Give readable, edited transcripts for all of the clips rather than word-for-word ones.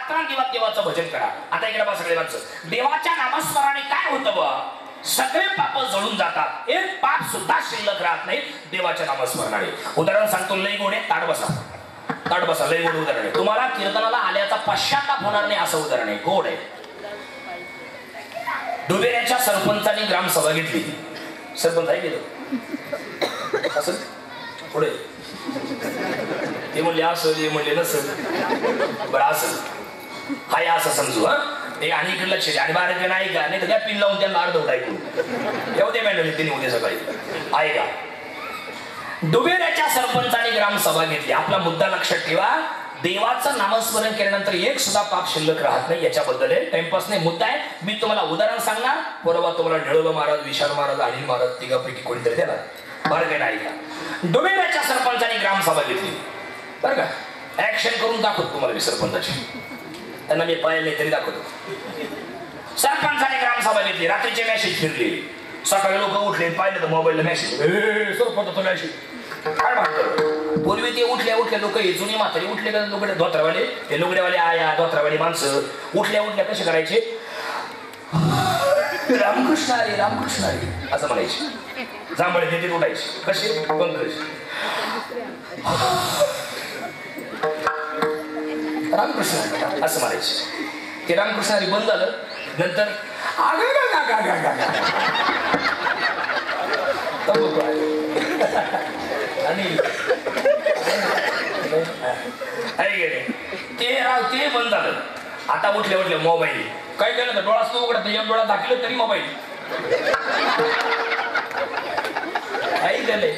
रात्रंदिवस देवाचं भजन करा. आता इकडे बा सगळे माणसं, देवाच्या नामस्मरणाने काय होतं बा? सगळे पाप जळून जातात, एक पाप सुद्धा शिल्लक राहत नाही देवाच्या नामस्मरणाने. उदाहरण सांगतो, लई गोडे ताट बसा, ताट बसा, लई गोड उदाहरण आहे. तुम्हाला कीर्तनाला आल्याचा पश्चाताप होणार नाही असं उदाहरण आहे, गोड आहे. डुबेऱ्याच्या सरपंचाने ग्रामसभा घेतली. सरपंच आहे गेलं असं पुढे ते म्हणले असं, हे म्हणले नसं, बरं असं हाय असं समजू. हा ते आणि इकडे लक्ष द्या आणि बारा नाही का, नाही तर त्या पिन लावून त्यांना अर्धवट ऐकून येऊ दे मॅडम. त्यांनी उद्या सकाळी आहे का. डुबेऱ्याच्या सरपंचाने ग्रामसभा घेतली. आपला मुद्दा लक्षात ठेवा, देवाचं नामस्मरण केल्यानंतर एक सुद्धा पाप शिल्लक राहत नाही. याच्याबद्दल टाइमपास नाही, मुद्दा आहे. मी तुम्हाला उदाहरण सांगणार, बरोबर तुम्हाला निळोबा महाराज, विशाल महाराज, अनिल महाराज तिघापैकी कोणीतरी देणार. बरं काय नाही का. डुबेऱ्याच्या सरपंचाने ग्रामसभा घेतली बरं का. ऍक्शन करून दाखवतो तुम्हाला मी सरपंचाची, त्यांना मी पाहिलं नाही तरी दाखवतो. सरपंचाने ग्रामसभा घेतली. रात्रीचे मॅसेज फिरले. सकाळी लोक उठले, पाहिलं तर मोबाईलला मॅसेज, सरपंचाचा मॅसेज. काय म्हणतो, पूर्वी ते उठल्या उठल्या लोक, जुनी म्हातारी उठले का लोक, धोत्रावाले, ते लुगड्यावाले आया, धोत्रावाली माणसं उठल्या उठल्या कसे करायचे, रामकृष्ण हरी, रामकृष्ण हरी असं म्हणायचे. जांभळे तिथे उठायचे कसे, पंकज रामकृष्ण असं म्हणायचे. ते रामकृष्ण हरी बंद झालं. नंतर आणि ते बंद झालं. आता उठले उठले मोबाईल. काय केलं तर डोळा तो उघडत नाही, डोळा दाखवलं तरी मोबाईल. काही गेले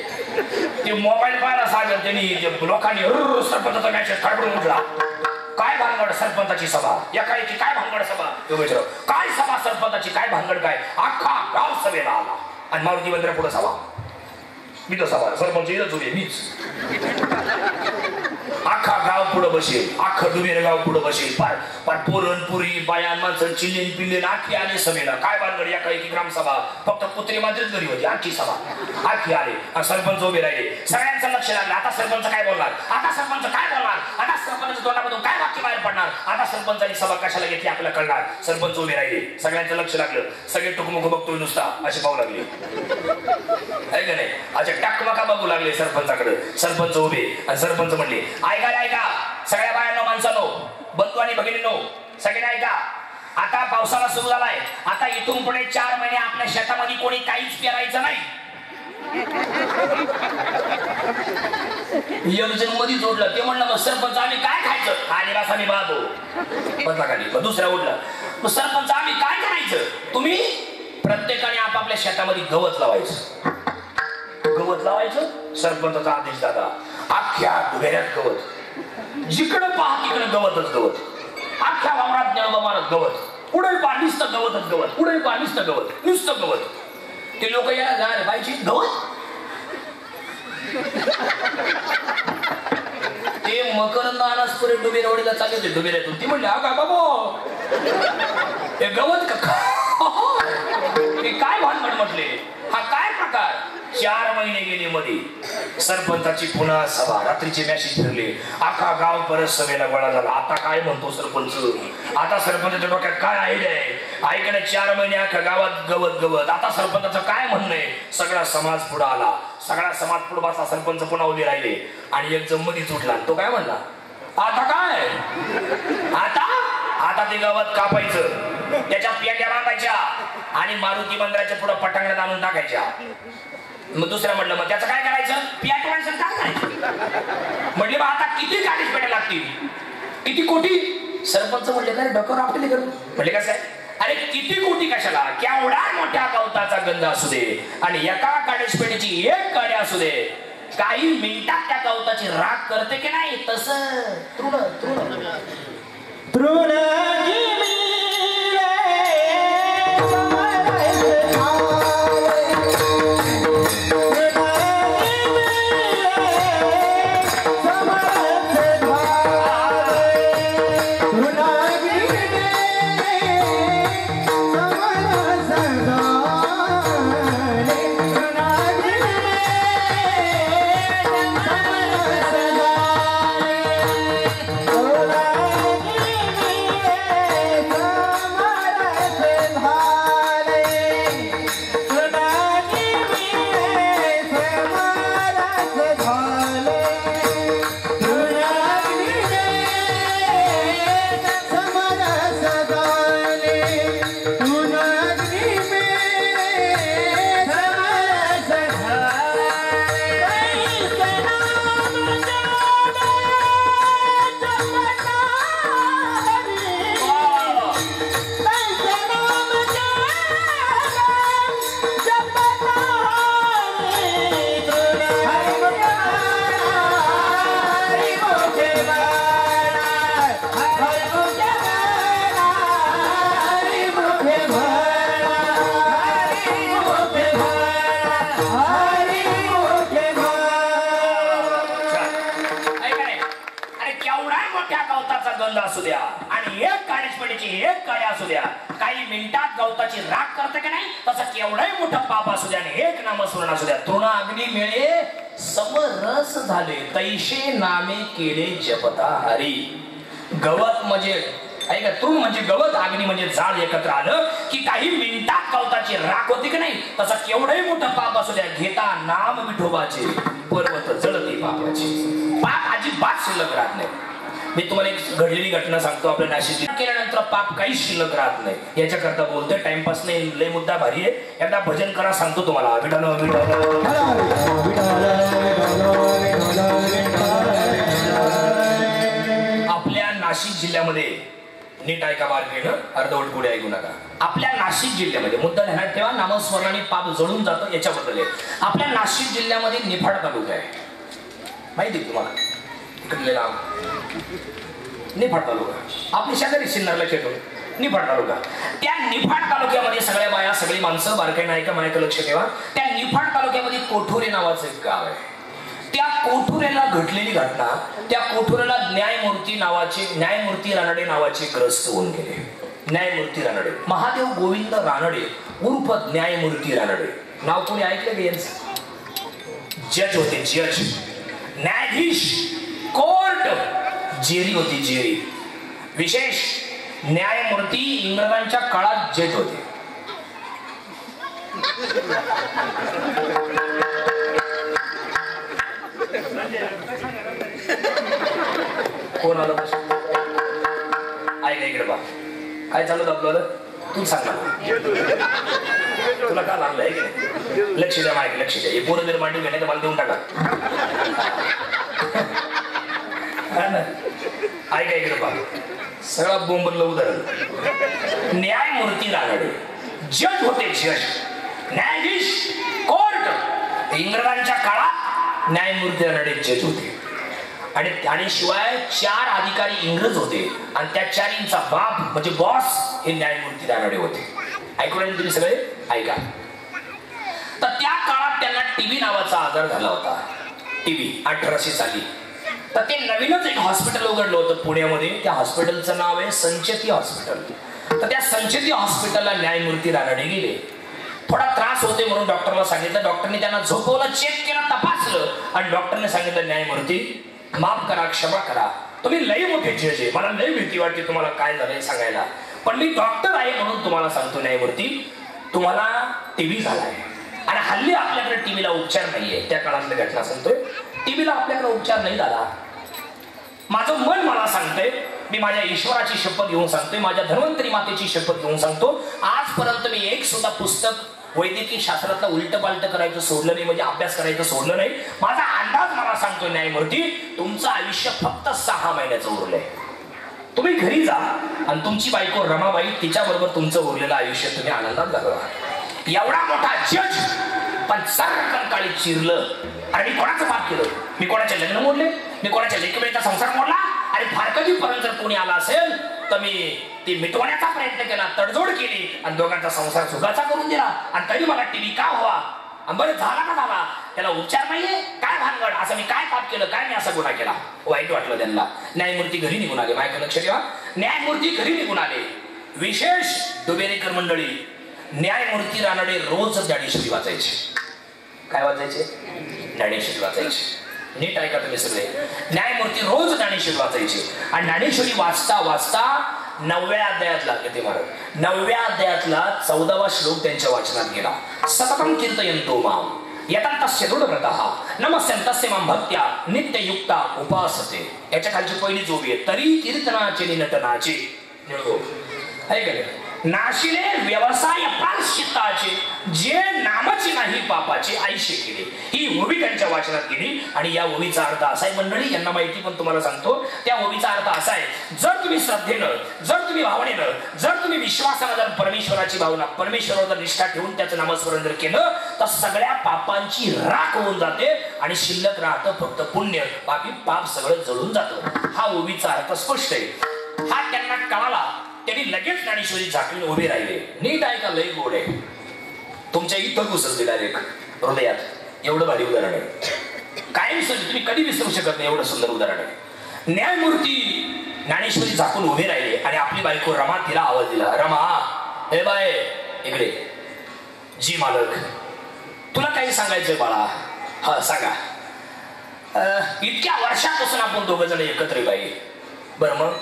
ते मोबाईल पाहायला सांगेल त्यांनी, लोकांनी सरपंचाचा मॅसेज काढून उठला. काय भानगड सरपंचाची सभा, एकाएकी काय भानगड सभा, काय सभा सरपंचाची, काय भानगड, काय अख्खा गाव सभेला आला. आणि मारुती मंदिरा पुढे सभा, मी तर सभा सरपंच इथंच उभे, मीच. अख्खा गाव पुढे बसेल, अख्खं डुबेर गाव पुढे बसेल. पार पोरण पुरी बायान माणसं चिल्लेन पिल्लेन आखी आले सभेला. काय भानगड, एकाएकी ग्रामसभा, फक्त कुत्री मांजरीच घरी होती, आखी सभा आखी आले. सरपंच उभे राहिले. सगळ्यांचं लक्ष लागलं. आता सरपंच काय बोलणार, आता सरपंच काय बोलणार, आता सरपंच तोंडामधून काय वाक्य बाहेर पडणार, आता सरपंचांनी सभा कशाला घेतली आपल्याला कळणार. सरपंच उभे राहिले. सगळ्यांचं लक्ष लागलं. सगळे टुकमुक बघतोय नुसता असे पाहू लागले, आहे का नाही. अच्छा टाकमका बघू लागले सरपंचाकडे. सरपंच उभे आणि सरपंच म्हणले, ऐका ऐका सगळ्या बायांनो, माणसांनो, बंधू आणि भगिनींनो, सगळ्यांना ऐका. आता पावसाळा सुरू झालाय. आता इथून पुढे 4 महिने आपल्या शेतामध्ये कोणी काहीच पेरायचं नाही. एकजण मध्ये जोडलं. ते म्हणलं, मग सरपंच आम्ही काय खायचं, आदिवास आम्ही बाबू बदला खाली. दुसऱ्या उठला, मग सरपंच आम्ही काय करायचं, तुम्ही प्रत्येकाने आपापल्या शेतामध्ये गवत लावायचं. गवत लावायचं, सरपंचाचा आदेश दादा. अख्ख्या डुबेऱ्यात गवत, जिकडं पहा तिकडं गवतच गवत. अख्ख्या वावरात निळोबा महाराज गवत, पुढे पहा नुसतं गवतच गवत, पुढे पहा नुसतं गवत, नुसतं गवत. ते लोक या बाईची गवत. ते मकरंद अनासपुरे डुबेरवाडीला चालले होते डुबेऱ्यातून. ती म्हणले, हा बाबा हे गवत का, हे काय भानगड म्हटले, हा काय प्रकार. 4 महिने गेले मध्ये. सरपंचाची पुन्हा सभा. रात्रीचे मॅसेज फिरले. अख्खा गाव परत सभेला गोळा झाला. आता काय म्हणतो सरपंच, आता सरपंचाच्या डोक्यात काय आयडिया आहे. ऐकणे 4 महिने अख्खा गावात गवत गवत. आता सरपंचाचं काय म्हणणं आहे. सगळा समाज पुढे आला. सगळा समाज पुढे बसला. सरपंच पुन्हा उभे राहिले आणि एक जम्मतीच उठला. तो काय म्हणला, आता काय, आता ते गवत कापायचं, त्याच्या पेंड्या बांधायच्या आणि मारुती मंदिराच्या पुढे पटांगणात आणून टाकायच्या. मग दुसऱ्या म्हणलं, मग त्याचं काय करायचं, पियाट माणसं काय करायचं. म्हटले, मग आता किती गाडीच पेट्या लागतील, किती कोटी. सरपंच म्हणले, काय डोक्यावर आपले करू. म्हणले कसं आहे, अरे किती कोटी कशाला, केवढा मोठ्या गवताचा गंध असू दे आणि एका काडेशपेटीची एक गाडी असू दे, काही मिनिटात त्या गवताची राख करते की नाही. तसं तृण तृण तृण गंध असू द्या आणि एक काळीचपणीची एक काळी असू द्या, काही मिनिटात गवताची राख करते का नाही, तसं केवढंही मोठं पाप असू द्या आणि एक नामस्मरण असू द्या. तृण अग्नी मिळे समरस झाले, तैशे नामे केले जपता हरी. गवत म्हणजे ऐका, तृण म्हणजे गवत, अग्नी म्हणजे जाळ एकत्र आलं की काही मिनिटात गवताची राख होती की नाही, तसं केवढंही मोठं पाप असू द्या, घेता नाम विठोबाचे पर्वत जळते पापाची. पाप अजिबात शिल्लक राहत नाही. मी तुम्हाला एक घडलेली घटना सांगतो. आपल्या नाशिक केल्यानंतर पाप काहीच शिल्लक राहत नाही. याच्याकरता बोलतोय, टाइमपास नाही, लय मुद्दा भारी आहे. एकदा भजन करा सांगतो तुम्हाला. विठ्ठल आपल्या नाशिक जिल्ह्यामध्ये, नीट ऐका बारकेनं, अर्धवट पुढे ऐकू नका. आपल्या नाशिक जिल्ह्यामध्ये, मुद्दा ध्यानात ठेवा, नामस्मरणाने पाप जळून जातं याच्याबद्दल आहे. आपल्या नाशिक जिल्ह्यामध्ये निफाड तालुका आहे, माहिती तुम्हाला? इकडले नाव निफाड तालुका, आपली शेजारी सिन्नरला खेळतो निफाड तालुका. त्या निफाड तालुक्यामध्ये सगळ्या बाया, सगळी माणसं, बारकाईनं ऐका, माझ्या लक्ष ठेवा. त्या निफाड तालुक्यामध्ये कोठुरे नावाचं एक गाव आहे. त्या कोठुरेला घडलेली घटना, त्या कोठुरेला न्यायमूर्ती रानडे नावाचे ग्रस्त होऊन गेले. न्यायमूर्ती रानडे, महादेव गोविंद रानडे उर्फ न्यायमूर्ती रानडे. नाव कोणी ऐकलं की यांचं? जज होते, जज, न्यायाधीश, कोर्ट, जेरी होती, जेरी. विशेष न्यायमूर्ती इंग्रजांच्या काळात जज होते. कोण आलं? ऐक इकडे बा, काय चालू आपलं तू सांग ना, तुला का लागलं आहे की लक्ष द्या, माहिती लक्ष द्या. हे पोरं जर मांडून घेणे तर मला देऊन टाका. ऐका इकडे बा, सगळा बोंबरलं उदाहरण. न्यायमूर्ती रानडे जज होते, जज, न्यायाधीश, कोर्ट. इंग्रजांच्या काळात न्यायमूर्ती रानडे जज होते. आणि शिवाय 4 अधिकारी इंग्रज होते आणि त्या 4चा बाप म्हणजे बॉस हे न्यायमूर्ती रानडे होते. ऐकून तुम्ही सगळे ऐका. तर त्या काळात त्यांना टीबी नावाचा आजार झाला होता. टीबी 1800 साली. तर ते नवीनच एक हॉस्पिटल उघडलं होतं पुण्यामध्ये. त्या हॉस्पिटलचं नाव आहे संचेती हॉस्पिटल. तर त्या संचेती हॉस्पिटलला न्यायमूर्ती रानडे गेले. थोडा त्रास होते म्हणून डॉक्टरला सांगितलं. डॉक्टरने त्यांना झोपवलं, चेक केलं, तपासलं आणि डॉक्टरने सांगितलं, न्यायमूर्ती माफ करा, क्षमा करा, तुम्ही लई मोठे जज आहे, मला लई भीती वाटते तुम्हाला काय झालंय सांगायला, पण मी डॉक्टर आहे म्हणून तुम्हाला सांगतो न्यायमूर्ती, तुम्हाला टीबी झालाय आणि हल्ली आपल्याकडे टीबीला उपचार नाहीये. त्या काळातली घटना सांगतोय. टीबीला आपल्याकडे उपचार नाही झाला. माझं मन मला सांगतंय, मी माझ्या ईश्वराची शपथ घेऊन सांगतोय, माझ्या धन्वंतरी मातेची शपथ घेऊन सांगतो, आजपर्यंत मी एक सुद्धा पुस्तक वैद्यकीय शास्त्रातला उलट पालट करायचं सोडलं नाही, म्हणजे अभ्यास करायचं सोडलं नाही. माझा अंदाज मला सांगतो न्यायमूर्ती, तुमचं आयुष्य फक्त 6 महिन्याचं उरलंय. तुम्ही घरी जा आणि तुमची बायको रमाबाई, तिच्या बरोबर तुमचं उरलेलं आयुष्य तुम्ही आनंदात घालवा. एवढा मोठा जज पण सर्व काळी चिरलं. आणि मी कोणाचं पाप केलं? मी कोणाचे लग्न मोडले? मी कोणाच्या लेकीबाईचा संसार मोडला? आणि फार कधीपर्यंत जर कोणी आला असेल तर मी ती मिटवण्याचा प्रयत्न केला, तडजोड केली आणि दोघांचा संसार सुखाचा करून दिला. आणि तरी मला टीबी का व्हावा? बरं झाला का झाला? त्याला उपचार नाहीये? काय भानगड? असं मी काय पाप केलं? काय मी असा गुन्हा केला? वाईट वाटलं त्यांना. न्यायमूर्ती घरी निघून आले. माझ्या लक्ष ठेवा, न्यायमूर्ती घरी निघून आले. विशेष दुबेरेकर मंडळी, न्यायमूर्ती रानडे रोज ज्ञानेश्वरी वाचायचे. काय वाचायचे? ज्ञानेश्वरी वाचायचे. नीट ऐका तुम्ही सगळे. न्यायमूर्ती रोज ज्ञानेश्वरी वाचायचे आणि ज्ञानेश्वरी वाचता वाचता 9व्या अध्यायातला, किती महाराज, 9व्या अध्यायातला 14वा श्लोक त्यांच्या वाचनात गेला. सततं कीर्तयन्तो माम यतन्तस्य दृढव्रतः नमस्यन्तस्य मां भक्त्या नित्ययुक्ता उपासते. याच्या खालची पहिली जोडी आहे, तरी कीर्तनाचे नटनाचे ऐकले नाशिले व्यवसाय प्रायश्चित्ताचे, जे नामाची नाही पापाची आयुष्य केले. ही ओवी त्यांच्या वाचनात गेली. आणि या ओवीचा अर्थ असा आहे मंडळी, यांना माहिती पण तुम्हाला सांगतो. त्या ओवीचा अर्थ असा आहे, जर तुम्ही श्रद्धेनं, जर तुम्ही भावनेनं, जर तुम्ही विश्वासानं, जर परमेश्वराची भावना, परमेश्वरावर जर निष्ठा ठेवून त्याचं नामस्मरण जर केलं तर सगळ्या पापांची राख होऊन जाते आणि शिल्लक राहतं फक्त पुण्य. बाकी पाप सगळं जळून जातं. हा ओवीचा अर्थ स्पष्ट आहे. हा त्यांना कळाला. त्यांनी लगेच ज्ञानेश्वरी झाकून उभे राहिले. नीट ऐका, लय गोड आहे. तुमच्या इथं घुसच डायरेक्ट हृदयात. एवढं भारी उदाहरण आहे. कायम तुम्ही कधी विसरू शकत नाही, एवढं सुंदर उदाहरण आहे. न्यायमूर्ती ज्ञानेश्वरी झाकून उभी राहिली आणि आपली बायको रमा तिला आवाज दिला. रमा, हे बाय इकडे. जी मालक, तुला काही सांगायचंय बाळा? हा सांगा. इतक्या वर्षापासून आपण दोघं जण एकत्र बाई. बरं मग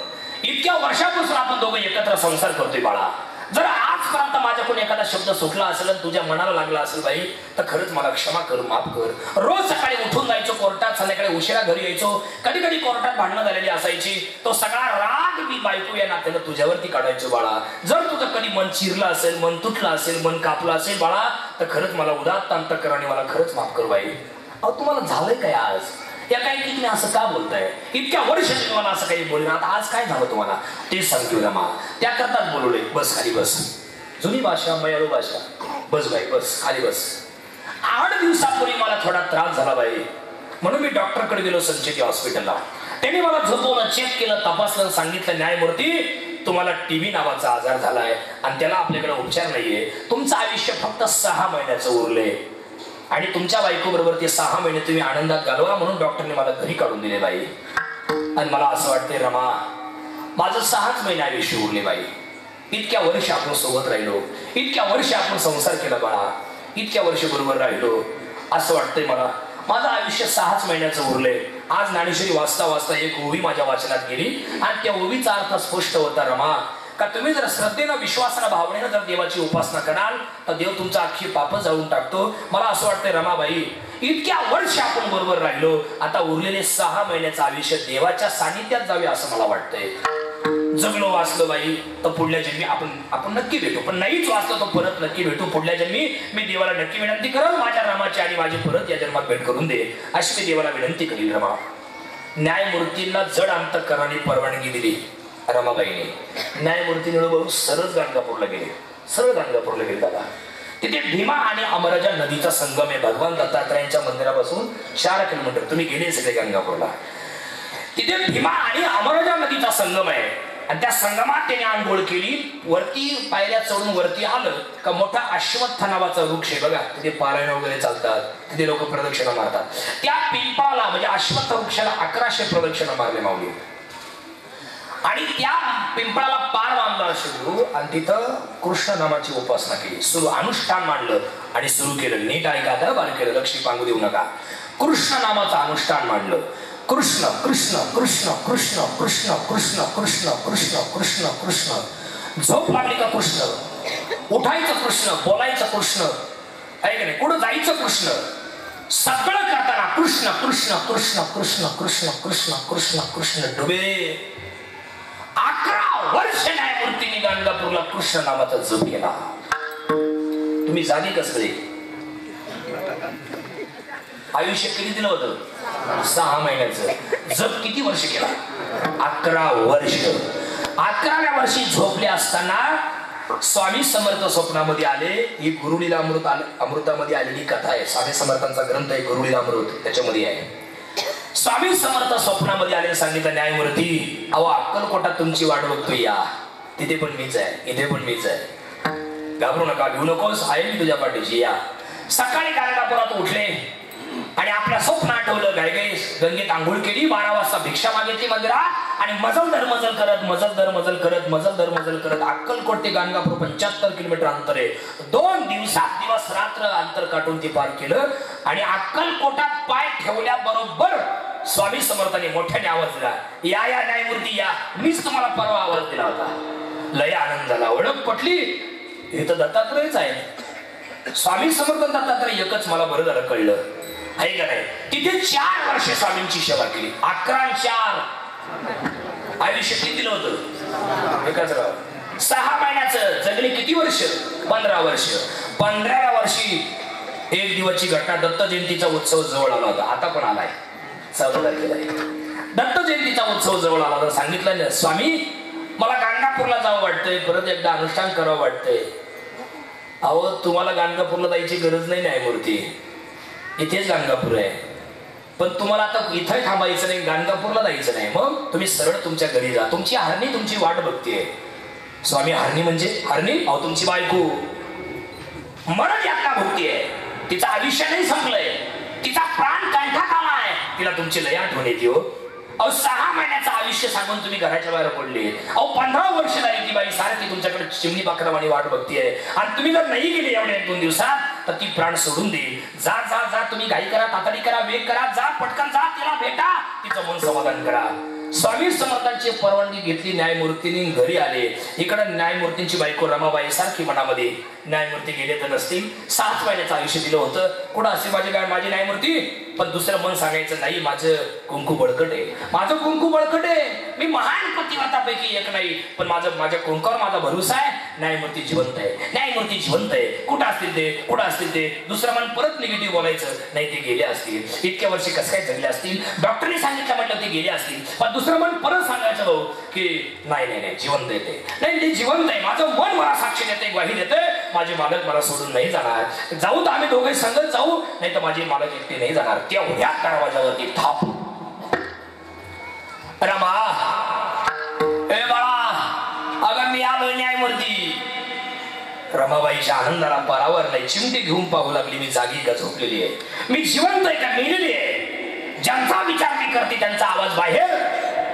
इतक्या वर्षापासून आपण दोघं एकत्र संसार करतोय बाळा. जर आजपर्यंत माझ्याकडून एखादा शब्द सुटला असेल आणि तुझ्या मनाला लागला असेल बाई, तर खरंच मला क्षमा कर, माफ कर. रोज सकाळी उठून जायचो कोर्टात, संध्याकाळी उशिरा घरी यायचो. कधी कधी कोर्टात भांडणं झालेली असायची. तो सगळा राग मी बायको या नात्यानं तुझ्यावरती काढायचो बाळा. जर तुझं कधी मन चिरलं असेल, मन तुटलं असेल, मन कापलं असेल बाळा, तर खरंच मला उदात्त अंतःकरणाने मला खरंच माफ कर बाई. अहो तुम्हाला झालंय काय आज? या काही तुम्ही असं का बोलताय? इतक्या वर्ष तुम्हाला असं काही बोलले, आता आज काय झालं तुम्हाला तेच सांगतो रमा. त्याकरताच बोलवले. बस खाली बस. जुनी भाषा, मयाळू भाषा. बस बाई बस, खाली बस. 8 दिवसापूर्वी मला थोडा त्रास झाला बाई, म्हणून मी डॉक्टरकडे गेलो संचेती हॉस्पिटलला. त्यांनी मला झोपवलं, चेक केलं, तपासलं, सांगितलं न्यायमूर्ती तुम्हाला टीबी नावाचा आजार झालाय आणि त्याला आपल्याकडे उपचार नाहीये. तुमचं आयुष्य फक्त 6 महिन्याचं उरले आणि तुमच्या बायको बरोबर ते 6 महिने तुम्ही आनंदात घालवा म्हणून डॉक्टरने मला घरी काढून दिले बाई. आणि मला असं वाटतंय रमा, माझं 6च महिने आयुष्य उरले बाई. इतक्या वर्ष आपण सोबत राहिलो, इतक्या वर्ष आपण संसार केला बाळा, इतक्या वर्ष बरोबर राहिलो. असं वाटतंय मला माझं आयुष्य 6च महिन्याचं उरले. आज ज्ञानेश्वरी वाचता वाचता एक ओवी माझ्या वाचनात गेली आणि त्या ओवीचा अर्थ स्पष्ट होता रमा, का तुम्ही जर श्रद्धेनं, विश्वासानं, भावनेनं जर देवाची उपासना कराल तर देव तुमचा अख्खी पाप जाळून टाकतो. मला असं वाटतंय रमाबाई, इतक्या वर्ष आपण बरोबर राहिलो, आता उरलेले 6 महिन्याचं आयुष्य देवाच्या सानिध्यात जावे असं मला वाटतंय. जगलो वाचलो बाई तर पुढल्या जन्मी आपण नक्की भेटू, पण नाहीच वाचलो तर परत नक्की भेटू. पुढल्या जन्मी मी देवाला नक्की विनंती करेन माझ्या रामाची आणि माझी परत या जन्मात भेट करून दे अशी मी देवाला विनंती करील रमा. न्यायमूर्तींना जड अंतःकरणाने परवानगी दिली रमाबाईने. न्यायमूर्तीने बघून सरळ गाणगापूरला गेले. सरळ गाणगापूरला गेले दादा. तिथे भीमा आणि अमराजा नदीचा संगम आहे. भगवान दत्तात्रयांच्या मंदिरापासून 4 किलोमीटर. तुम्ही गेले सगळे गाणगापूरला. तिथे भीमा आणि अमराजा नदीचा संगम आहे आणि त्या संगमात त्याने आंघोळ केली. वरती पायऱ्या चढून वरती आलं का मोठा अश्वत्थ नावाचा वृक्ष आहे बघा. तिथे पारायण वगैरे चालतात, तिथे लोक प्रदक्षिणा मारतात. त्या पिंपाला म्हणजे अश्वत्थ वृक्षाला 1100 प्रदक्षिणा मारले माऊली. आणि त्या पिंपळाला पार बांधला सुरू आणि तिथं कृष्ण नामाची उपासना केली. सुरू अनुष्ठान मांडलं आणि सुरू केलं. नीट ऐका आता, बारकेलं लक्ष पांगू देऊ नका. कृष्ण नामाचं अनुष्ठान मांडलं. कृष्ण कृष्ण कृष्ण कृष्ण कृष्ण कृष्ण कृष्ण कृष्ण कृष्ण कृष्ण. झोप लागली का कृष्ण, उठायचं कृष्ण, बोलायचं कृष्ण, ऐक नाही कुठं जायचं कृष्ण. सगळं करताना कृष्ण कृष्ण कृष्ण कृष्ण कृष्ण कृष्ण कृष्ण कृष्ण. डुबे 11 वर्ष न्यायमूर्तीने गाणगापूरला कृष्ण नामाचा जप केला. तुम्ही जागे कसले? आयुष्य किती दिलं होतं? 6 महिन्याचं. जप किती वर्ष केला? 11 वर्ष. 11व्या वर्षी झोपले असताना स्वामी समर्थ स्वप्नामध्ये आले. ही गुरुलीला अमृतामध्ये आलेली कथा आहे. स्वामी समर्थांचा ग्रंथ आहे गुरुलीला अमृत, त्याच्यामध्ये आहे. स्वामी समर्थ स्वप्नामध्ये आले, सांगितलं न्यायमूर्ती अहो अक्कलकोटात तुमची वाट बघतोय, या तिथे पण मीच आहे, इथे पण मीच आहे, घाबरू नका, भिवू नकोस, आहे मी तुझ्या पाठीशी, या. सकाळी गाणगापुरात उठले आणि आपल्या स्वप्न आठवलं. गायगाई गंगेत आंघोळ केली. 12 वाजता भिक्षा मागितली मंदिरात आणि मजल दर मजल करत मजल दर मजल करत मजल दर मजल करत अक्कलकोट ते गाणगापूर 75 किलोमीटर अंतर आहे. 2 दिवसात दिवस रात्र अंतर काढून ते पार केलं आणि अक्कलकोटात पाय ठेवल्याबरोबर स्वामी समर्थांनी मोठ्याने आवाज दिला, या या न्यायमूर्ती या, मीच तुम्हाला परवा आवाज दिला होता. लय आनंद झाला, ओळख पटली, हे तर दत्तात्रयच आहे. स्वामी समर्थ दत्तात्रय एकच मला बरं झालं कळलं आहे का नाही. तिथे 4 वर्ष स्वामींची सेवा केली. 11 4 आयुष्य किती दिलं होतं? एकच राव. 6 महिन्याचं जगली किती वर्ष? 15 वर्ष. 15व्या वर्षी 1 दिवसची घटना. दत्त जयंतीचा उत्सव जवळ आला होता. आता पण आलाय 14 तारखेला. दत्त जयंतीचा उत्सव जवळ आला होता. सांगितलं ना स्वामी मला गाणगापूरला जावं वाटतंय, परत एकदा अनुष्ठान करावं वाटतंय. अहो तुम्हाला गाणगापूरला जायची गरज नाही न्यायमूर्ती, इथेच गाणगापूर आहे. पण तुम्हाला आता इथं थांबायचं नाही, गाणगापूरला जायचं नाही. मग तुम्ही सरळ तुमच्या घरी जा, तुमची हरणी तुमची वाट बघतीये. स्वामी हरणी म्हणजे? हरणी अहो तुमची बायको मरण यातना भोगतीये. तिचं आयुष्य नाही संपलंय, तिचा प्राण कंठात आलाय, तिला तुमची लय आठवण येते हो. अहो 6 महिन्याचं आयुष्य सांगून तुम्ही घराच्या बाहेर पडले. अहो 15 वर्ष झाली ती बाई सारखी तुमच्याकडे चिमणी पाखरावाणी वाट बघतीये आणि तुम्ही जर नाही गेले एवढ्या 1-2 दिवसात तर ती प्राण सोडून देईल. जा जा जा, तुम्ही घाई करा, तातडी करा, वेग करा, जा पटकन जा, तिला भेटा, तिचं मन समाधान करा. स्वामी समर्थांची परवानगी घेतली, न्यायमूर्तींनी घरी आले. इकडे न्यायमूर्तींची बायको रमाबाई सारखी मनामध्ये न्यायमूर्ती गेले तर नसतील. 7 महिन्याचं आयुष्य दिलं होतं. कुठं असे माझी न्यायमूर्ती, पण दुसरं मन सांगायचं नाही, माझं कुंकू बळकट आहे, माझं कुंकू बळकट आहे, मी महान पतिव्रतापैकी एक नाही, पण माझ्या कुंकावर माझा भरोसा आहे. न्यायमूर्ती जिवंत आहे, न्यायमूर्ती जिवंत आहे. कुठं असतील ते दुसरं मन परत निगेटिव्ह बोलायचं नाही, ते गेले असतील. इतक्या वर्षी कसं काय जगले असतील, डॉक्टरने सांगितलं म्हटलं ते गेले असतील. पण दुसरं मन परत सांगायचं भाऊ की नाही जिवंत येते, नाही ते जिवंत आहे, माझं मन मला साक्षी देते, ग्वाही देते, माझे मालक मला सोडून नाही जाणार. जाऊ तर आम्ही दोघे संगत जाऊ, नाही तर माझे मालक एकटे नाही जाणार. तेवढ्या दरवाजावरती थाप. रमा ए बाळा, अगं मी आलो न्यायमूर्ती. रमाबाईच्या आनंदाला पारावर नाही. चिमटे घेऊन पाहू लागली, मी जागी का झोपलेली आहे, मी जिवंत आहे का मेलेली आहे. ज्यांचा विचार मी करते त्यांचा आवाज बाहेर.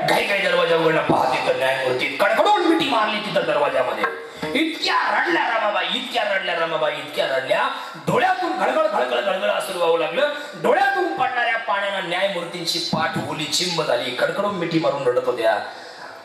घाई दरवाजा उघडला, पाहते तर न्यायमूर्ती कडकडून मिठी मारली तिथं दरवाजामध्ये. इतक्या रडल्या रमाबाई, इतक्या रडल्या, डोळ्यातून घळघळ असं वाहू लागलं. डोळ्यातून पडणाऱ्या पाण्यानं न्यायमूर्तींची पाठ ओली चिंब झाली. कडकडून मिठी मारून रडत होत्या.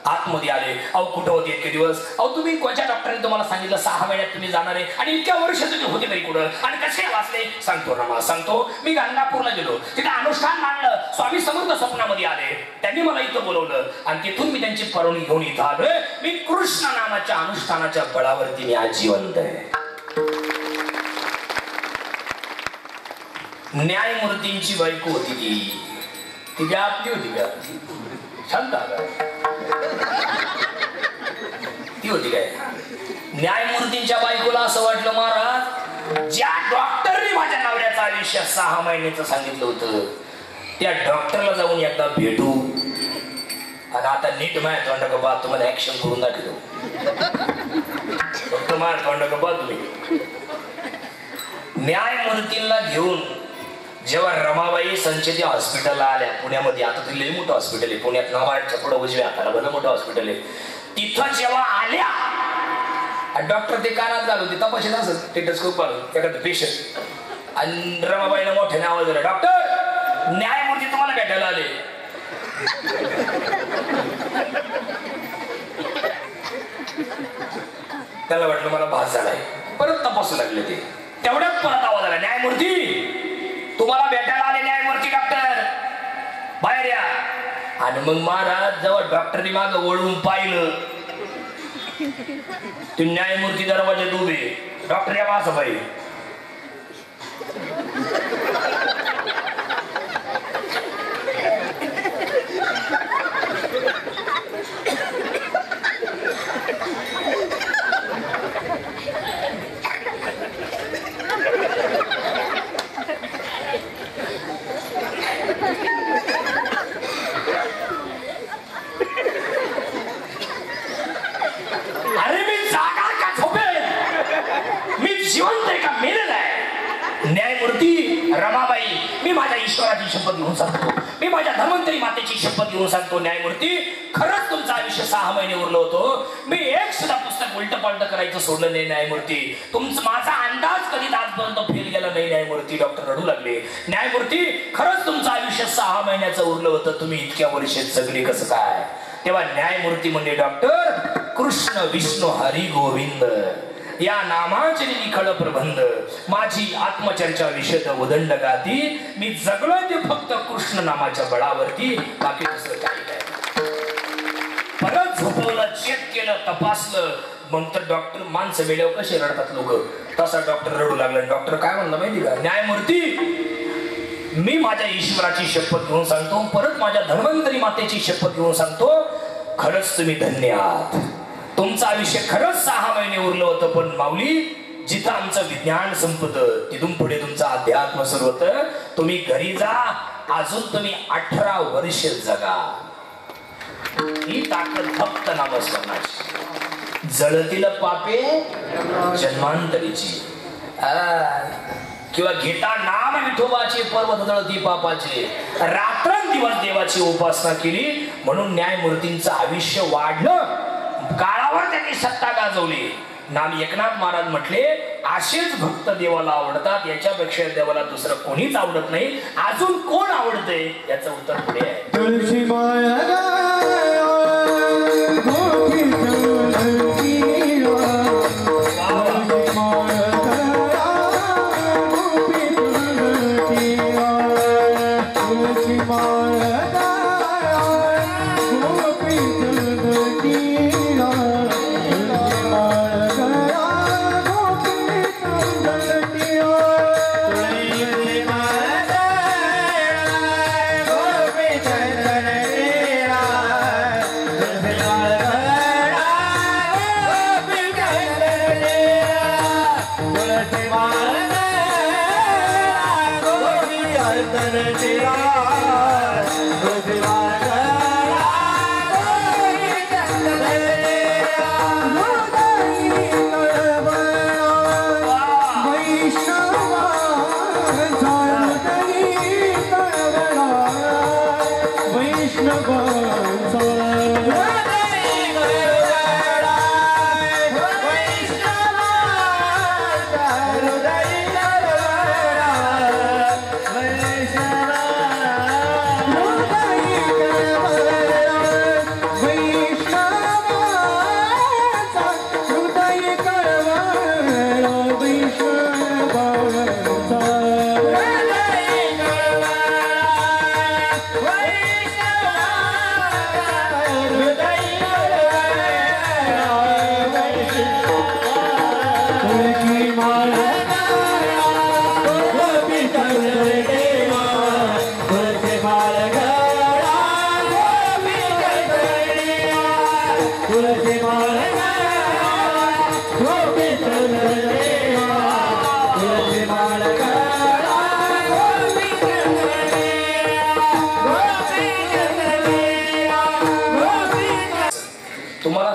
आतमध्ये आले. अहो कुठं होते इतके दिवस, अहो तुम्ही कोणत्या डॉक्टरने तुम्हाला सांगितलं 6 महिन्यात तुम्ही जाणार आहे, आणि इतक्या वर्ष तुम्ही होते तरी कुठं आणि कसे वाचले? सांगतो रमा, सांगतो. मी गंगापूरला गेलो, तिथे अनुष्ठान मांडलं. स्वामी समर्थ स्वप्नामध्ये आले, त्यांनी मला इथं बोलवलं आणि तिथून मी त्यांची परवानगी घेऊन इथं आलोय. मी कृष्ण नामाच्या अनुष्ठानाच्या बळावरती मी आज जिवंत आहे. न्यायमूर्तींची बायको होती ती आपली होती का? शांत ती होती काय? न्यायमूर्तींच्या बायकोला असं वाटलं, महाराज ज्या डॉक्टरने माझ्या नवऱ्याचं आयुष्य 6 महिन्याचं सांगितलं होतं त्या डॉक्टरला जाऊन एकदा भेटू. आणि आता नीट माझ्या तोंड का बा, तुम्हाला ऍक्शन करून दाखवतो. फक्त माझ्या तोंड का बा तुम्ही. न्यायमूर्तींना घेऊन जेव्हा रमाबाई संचेती हॉस्पिटलला आल्या पुण्यामध्ये, आता ते लई मोठं हॉस्पिटल आहे पुण्यात, नाबार्डच्या पुढे उजव्या हाताला भलं मोठं हॉस्पिटल आहे. तिथं जेव्हा आल्या, डॉक्टर ते कानात घालू ते तपासत असत टेटस्कोप एखादं पेशंट, आणि रमाबाईनं मोठ्याने आवाज दिला, डॉक्टर न्यायमूर्ती तुम्हाला भेटायला आले. त्याला वाटलं मला भास झालाय, परत तपासू लागले ते. तेवढ्यात परत आवाज आला, न्यायमूर्ती तुम्हाला भेटायला आले, न्यायमूर्ती डॉक्टर बाहेर या. आणि मग महाराज जेव्हा डॉक्टरनी मागं वळून पाहिलं, ते न्यायमूर्ती दरवाजात उभे. डॉक्टर या असं बाई, जिवंत आहे का मेलेला आहे? न्यायमूर्ती रमाबाई, मी माझ्या ईश्वराची शपथ घेऊन सांगतो, मी माझ्या धन्वंतरी मातेची शपथ घेऊन सांगतो, न्यायमूर्ती खरंच तुमचं आयुष्य 6 महिने उरलं होतं. मी एक सुद्धा पुस्तक उलट पालट करायचं सोडलं नाही न्यायमूर्ती. तुमचं माझा अंदाज कधी आजपर्यंत फेल गेला नाही न्यायमूर्ती. डॉक्टर रडू लागले. न्यायमूर्ती खरंच तुमचं आयुष्य 6 महिन्याचं उरलं होतं, तुम्ही इतक्या वर्षात जगले कसं काय? तेव्हा न्यायमूर्ती म्हणजे डॉक्टर कृष्ण विष्णू हरी गोविंद या नामाचे निखळ प्रबंध, माझी आत्मचर्चा विशद उदंड गाती, मी जगलोय ते फक्त कृष्ण नामाच्या बळावरती, बाकी दुसरं काही नाही. परत झोपवलं, चेक केलं, तपासलं. मग तर डॉक्टर, माणसं मेल्यावर कसे रडतात लोक, तसा डॉक्टर रडू लागला. डॉक्टर काय म्हणलं माहिती का? न्यायमूर्ती मी माझ्या ईश्वराची शपथ घेऊन सांगतो, परत माझ्या धन्वंतरी मातेची शपथ घेऊन सांगतो, खरंच तुम्ही धन्य आहात. तुमचं आयुष्य खरंच 6 महिने उरलं होतं, पण माऊली जिथं आमचं विज्ञान संपतं तिथून पुढे तुमचं अध्यात्म सुरू होतं. तुम्ही घरी जा, अजून तुम्ही 18 वर्ष जगा. ही ताकद फक्त नामस्मरणाची. जळतील पापे जन्मांतरीची. किंवा घेता नाम विठोबाचे पर्व धुळती पापाचे, रात्रंदिवस देवाची उपासना केली म्हणून न्यायमूर्तींचं आयुष्य वाढलं, काळावर त्यांनी सत्ता गाजवली. नाम एकनाथ महाराज म्हटले असेच भक्त देवाला आवडतात, याच्यापेक्षा देवाला दुसरं कोणीच आवडत नाही. अजून कोण आवडते याचं उत्तर पुढे आहे. तुळशी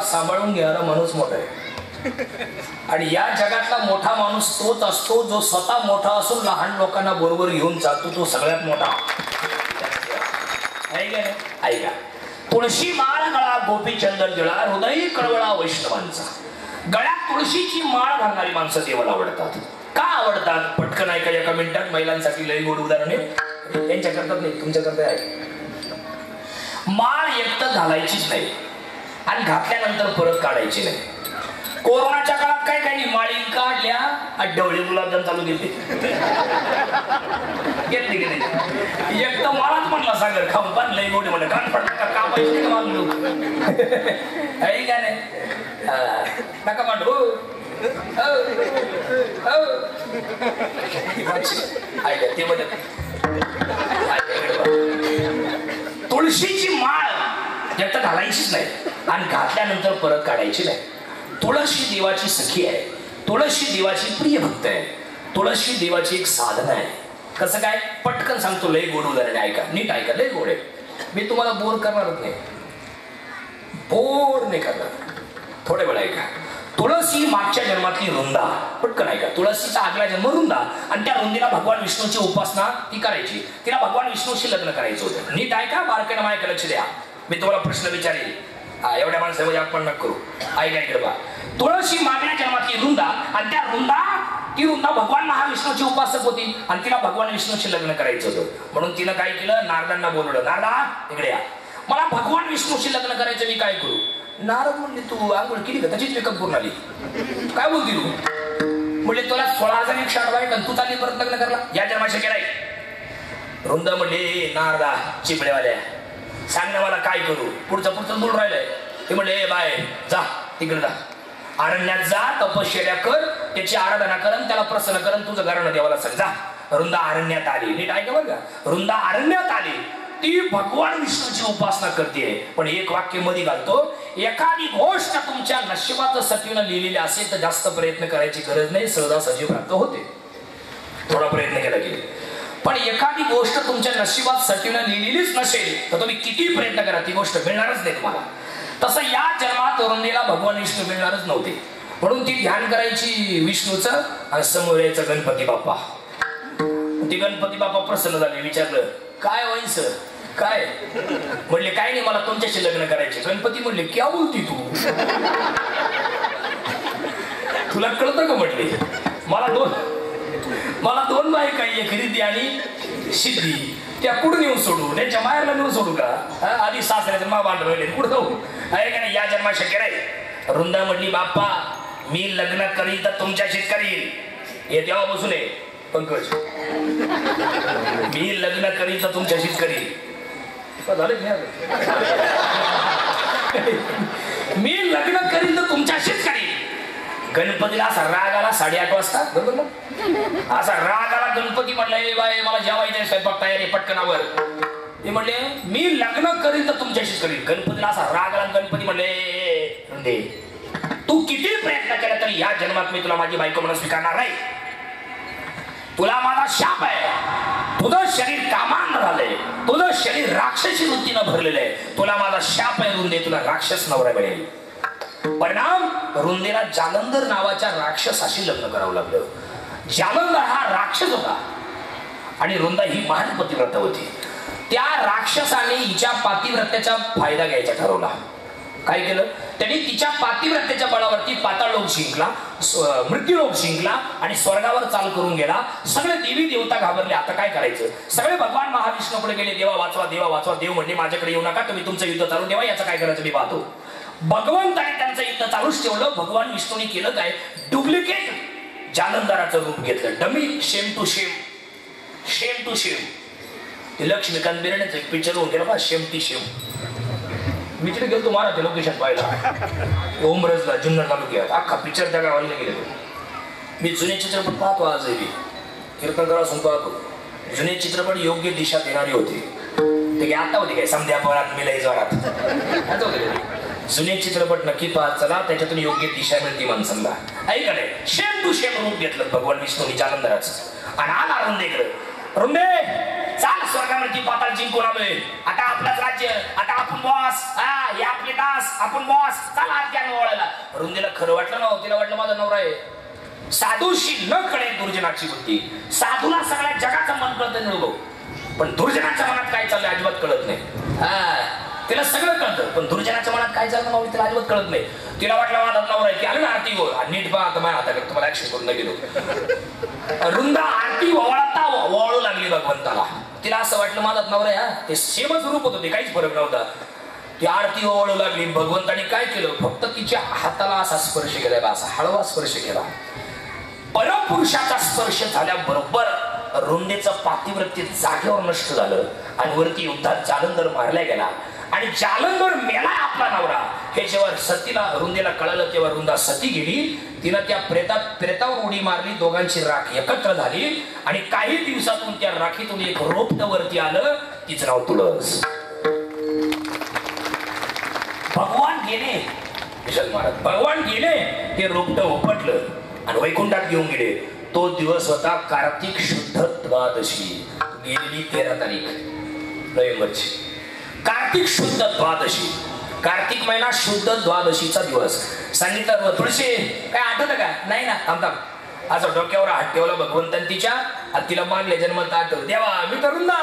सांभाळून घेणारा माणूस मोठा आहे. आणि या जगातला मोठा माणूस तोच असतो जो स्वतः मोठा असून लहान लोकांना बरोबर घेऊन जातो, तो सगळ्यात मोठा. ऐका, तुळशी माळ गळा गोपी चंदन जळा, हृदय कळवळा वैष्णवांचा. गळ्यात तुळशीची माळ घालणारी माणसं देवाला आवडतात. का आवडतात? पटकन ऐका एका मिनिटात. महिलांसाठी लई गोड उदाहरण आहे, त्यांच्या करतात नाही, तुमच्या करता आहे. माळ एकटं घालायचीच नाही आणि घातल्यानंतर परत काढायची नाही. कोरोनाच्या काळात काय काही माळी काढल्या आणि ढवळे गुलाबजाम चालू घेतले, घेतली की नाही. एक तर मलाच म्हणला सागर खाऊन पण लई मोठे म्हणलं कान पडला का पैसे मागलो आहे का नाही. नका मांडू ते म्हणत तुळशीची माळ एकतर घालायचीच नाही आणि घातल्यानंतर परत काढायची नाही. तुळशी देवाची सखी आहे, तुळशी देवाची प्रिय भक्त आहे, तुळशी देवाची एक साधना आहे. कसं काय? पटकन सांगतो, लय गोड उदाहरण आहे, ऐका, नीट ऐका, लय गोड आहे. मी तुम्हाला बोर करणारच नाही, बोर नाही करणार. थोड्या वेळ ऐका. तुळसी मागच्या जन्मातली रुंदा, पटकन ऐका. तुळसीचा आगला जन्म रुंदा आणि त्या रुंदीला भगवान विष्णूची उपासना ती करायची, तिला भगवान विष्णूशी लग्न करायचं होतं. नीट ऐका, बारकाईनं माझ्या लक्ष द्या. मी तुम्हाला प्रश्न विचारेल, एवढ्या माणसामध्ये आपण नका करू. ऐका इकडे बा. तुळशी मागल्या जन्मातली रुंदा आणि त्या ती रुंदा भगवान महाविष्णूची उपासक होती आणि तिला भगवान विष्णूशी लग्न करायचं होतं. म्हणून तिनं काय केलं, नारदांना बोलवलं. नारदा इकडे या, मला भगवान विष्णूशी लग्न करायचं, मी काय करू? नारद म्हणले, तू आंघोळ केली का? त्याचीच मेकअप करून आली, काय बोलती तू? म्हणले, तुला 16,108 बायका तू चालली परत लग्न करला, या जन्माशी केलाय. रुंद म्हणले, नारदा चिपळेवाल्या सांग ना मला काय करू? पुढचं बोलून राहिलंय. ते म्हणले, बाय जा तिकडे जा, अरण्यात जा, तपश्चर्या कर, त्याची आराधना कर, त्याला प्रसन्न कर, तुझं घराणं देवाला सांग जा. रुंदा अरण्यात आली. नीट ऐका बरं का. रुंदा अरण्यात आली, ती भगवान विष्णूची उपासना करते. पण एक वाक्य मध्ये घालतो, एखादी गोष्ट तुमच्या नशिबात सतीनं लिहिलेली असेल तर जास्त प्रयत्न करायची गरज नाही, सहजासहजी प्राप्त होते. थोडा प्रयत्न केला की. पण एखादी गोष्ट तुमच्या नशिबात सतीनं लिहिलेलीच नसेल तर तुम्ही किती प्रयत्न करा, ती गोष्ट मिळणारच नाही तुम्हाला. तसं या जन्मात रुंदेला भगवान विष्णू मिळणारच नव्हते. म्हणून ती ध्यान करायची विष्णूचं आणि समोर यायचं गणपती बाप्पा. ते गणपती बाप्पा प्रसन्न झाले. विचारलं काय व्हायच काय? म्हणले काय नाही, मला तुमच्याशी लग्न करायचे. गणपती म्हणले क्या बोलती तू? तुला कळतं का? म्हटले मला दोन बायका, एक रिद्धी आणि सिद्धी. त्या कुठं नेऊन सोडू? त्यांच्या मायाला नेऊन सोडू का? आधी सासऱ्याचं मा भांडण राहिले कुठं जाऊ? आहे का नाही? या जन्मा शक्य नाही. रुंदा म्हटली बाप्पा मी लग्न करीन तर तुमच्याशीच करीन. हे तेव्हा बसून आहे पंकज, मी लग्न करीन तर तुमच्याशीच करीन. मी लग्न करीन तर तुमच्याशीच करीन. गणपतीला असा राग आला 8:30 वाजता. बरोबर ना? असा राग आला. गणपती म्हणले बाय मला जेवायचं स्वयंपाक तयारी पटकनावर. ते म्हणले मी लग्न करीन तर तुमच्याशीच करीन. गणपतीला असा राग आला. गणपती म्हणले तू किती प्रयत्न केला तरी या जन्मात मी तुला माझी बायको म्हणून स्वीकारणार नाही. तुला माझा शाप आहे. तुझं शरीर कामानं झालंय. तुझं शरीर राक्षसी वृत्तीनं भरलेलं आहे. तुला माझा शाप आहे रुंदे, तुला राक्षस नवरा मिळेल. परिणाम रुंदेला जालंधर नावाच्या राक्षसाशी लग्न करावं लागलं. जालंधर हा राक्षस होता आणि रुंदा ही महान पतिव्रता होती. त्या राक्षसाने हिच्या पातिव्रत्याचा फायदा घ्यायचा ठरवला. काय केलं त्यांनी? तिच्या पातिव्रत्याच्या बळावरती पाताळ लोक जिंकला, मृत्यू लोक जिंकला आणि स्वर्गावर चाल करून गेला. सगळे देवी देवता घाबरले. आता काय करायचं? सगळे भगवान महाविष्णूकडे गेले. देवा वाचवा, देवा वाचवा. देव म्हणजे माझ्याकडे येऊ नका, तुम्ही तुमचं युद्ध चालू ठेवा, याचं काय करायचं मी पाहतो. भगवंताने त्यांचं युद्ध चालूच ठेवलं. भगवान विष्णूने केलं काय? डुप्लिकेट जालंधराचं रूप घेतलं. डमी, शेम टू शेम, शेम टू शेम. ते लक्ष्मीकांत बेर्डेचं एक पिक्चर होऊन गेला बा, शेम टू शेम. मी तिथे गेलो तुम्हाला ते लोकेशन पाहिलं ओमरजला, जुन्नर तालुक्यात. अख्खा पिक्चर त्या गावाला गेले. मी जुने चित्रपट पाहतो आजही, कीर्तनकार असून पाहतो. जुने चित्रपट योग्य दिशा देणारी होती. ते आता होते काय संध्या परात मिलाई जोरात. जुने चित्रपट नक्की पाहत चला, त्याच्यातून योग्य दिशा मिळते माणसांना. ऐका नाही, शेम टू शेम रूप घेतलं भगवान विष्णूनी जालंधराचं. आणि आला रुंदेकडे. रुंदे चाल स्वर्गावरती पाताळ जिंकून आलोय. आता आपलंच राज्य, आता आपण बॉस. हे आपले दास, आपण बॉस. चला त्यानं ओळखला. रुंदेला खरं वाटलं ना, तिला वाटलं माझा नवरा आहे. साधूशी न कळेल दुर्जनाची बुद्धी. साधूला सगळ्या जगाचं मन कळतं निळगो, पण दुर्जनाच्या मनात काय चाललंय अजिबात कळत नाही. तिला सगळं कळतं पण दुर्जनाच्या मनात काय चाललं माऊली तिला अजिबात कळत नाही. तिला वाटलं माझा नवरा आहे की आलं ना आरती हो नीट पहा आता माझ्या हाताकडे तुम्हाला ऍक्शन करून गेलो. रुंदा आरती वळता वळू लागली भगवंताला. तिला असं वाटलं माझा नवरा आहे. ते सेमच रूप होतं, ते काहीच फरक नव्हता. ती आरती वळू लागली. भगवंताने काय केलं? फक्त तिच्या हाताला असा स्पर्श केला, असा हळवा स्पर्श केला. परपुरुषाचा स्पर्श झाल्याबरोबर रुंदेचं पातिव्रत्य जागेवर नष्ट झालं आणि वरती युद्धात जालंधर मारला गेला. आणि जालंधर मेला आपला नवरा हे जेव्हा सतीला रुंदेला कळालं तेव्हा रुंदा सती गेली. तिनं त्या प्रेतावर उडी मारली. दोघांची राख एकत्र झाली आणि काही दिवसातून त्या राखीतून एक रोपट वरती आलं. तिचं नाव तुळस. भगवान गेले, महाराज भगवान गेले, ते रोपट उपटलं आणि वैकुंठात घेऊन गेले. तो दिवस होता कार्तिक शुद्ध द्वादशी, गेलेली 13 तारीख नोव्हेंबरची. कार्तिक शुद्ध द्वादशी, कार्तिक महिना शुद्ध द्वादशीचा दिवस. सांगितलं तुळशी काय आठवतं का? नाही ना, थांब थांब. असं डोक्यावर हात ठेवला भगवंतान तिच्या. तिला मागले जन्मात आठव देवा मी तरुण ना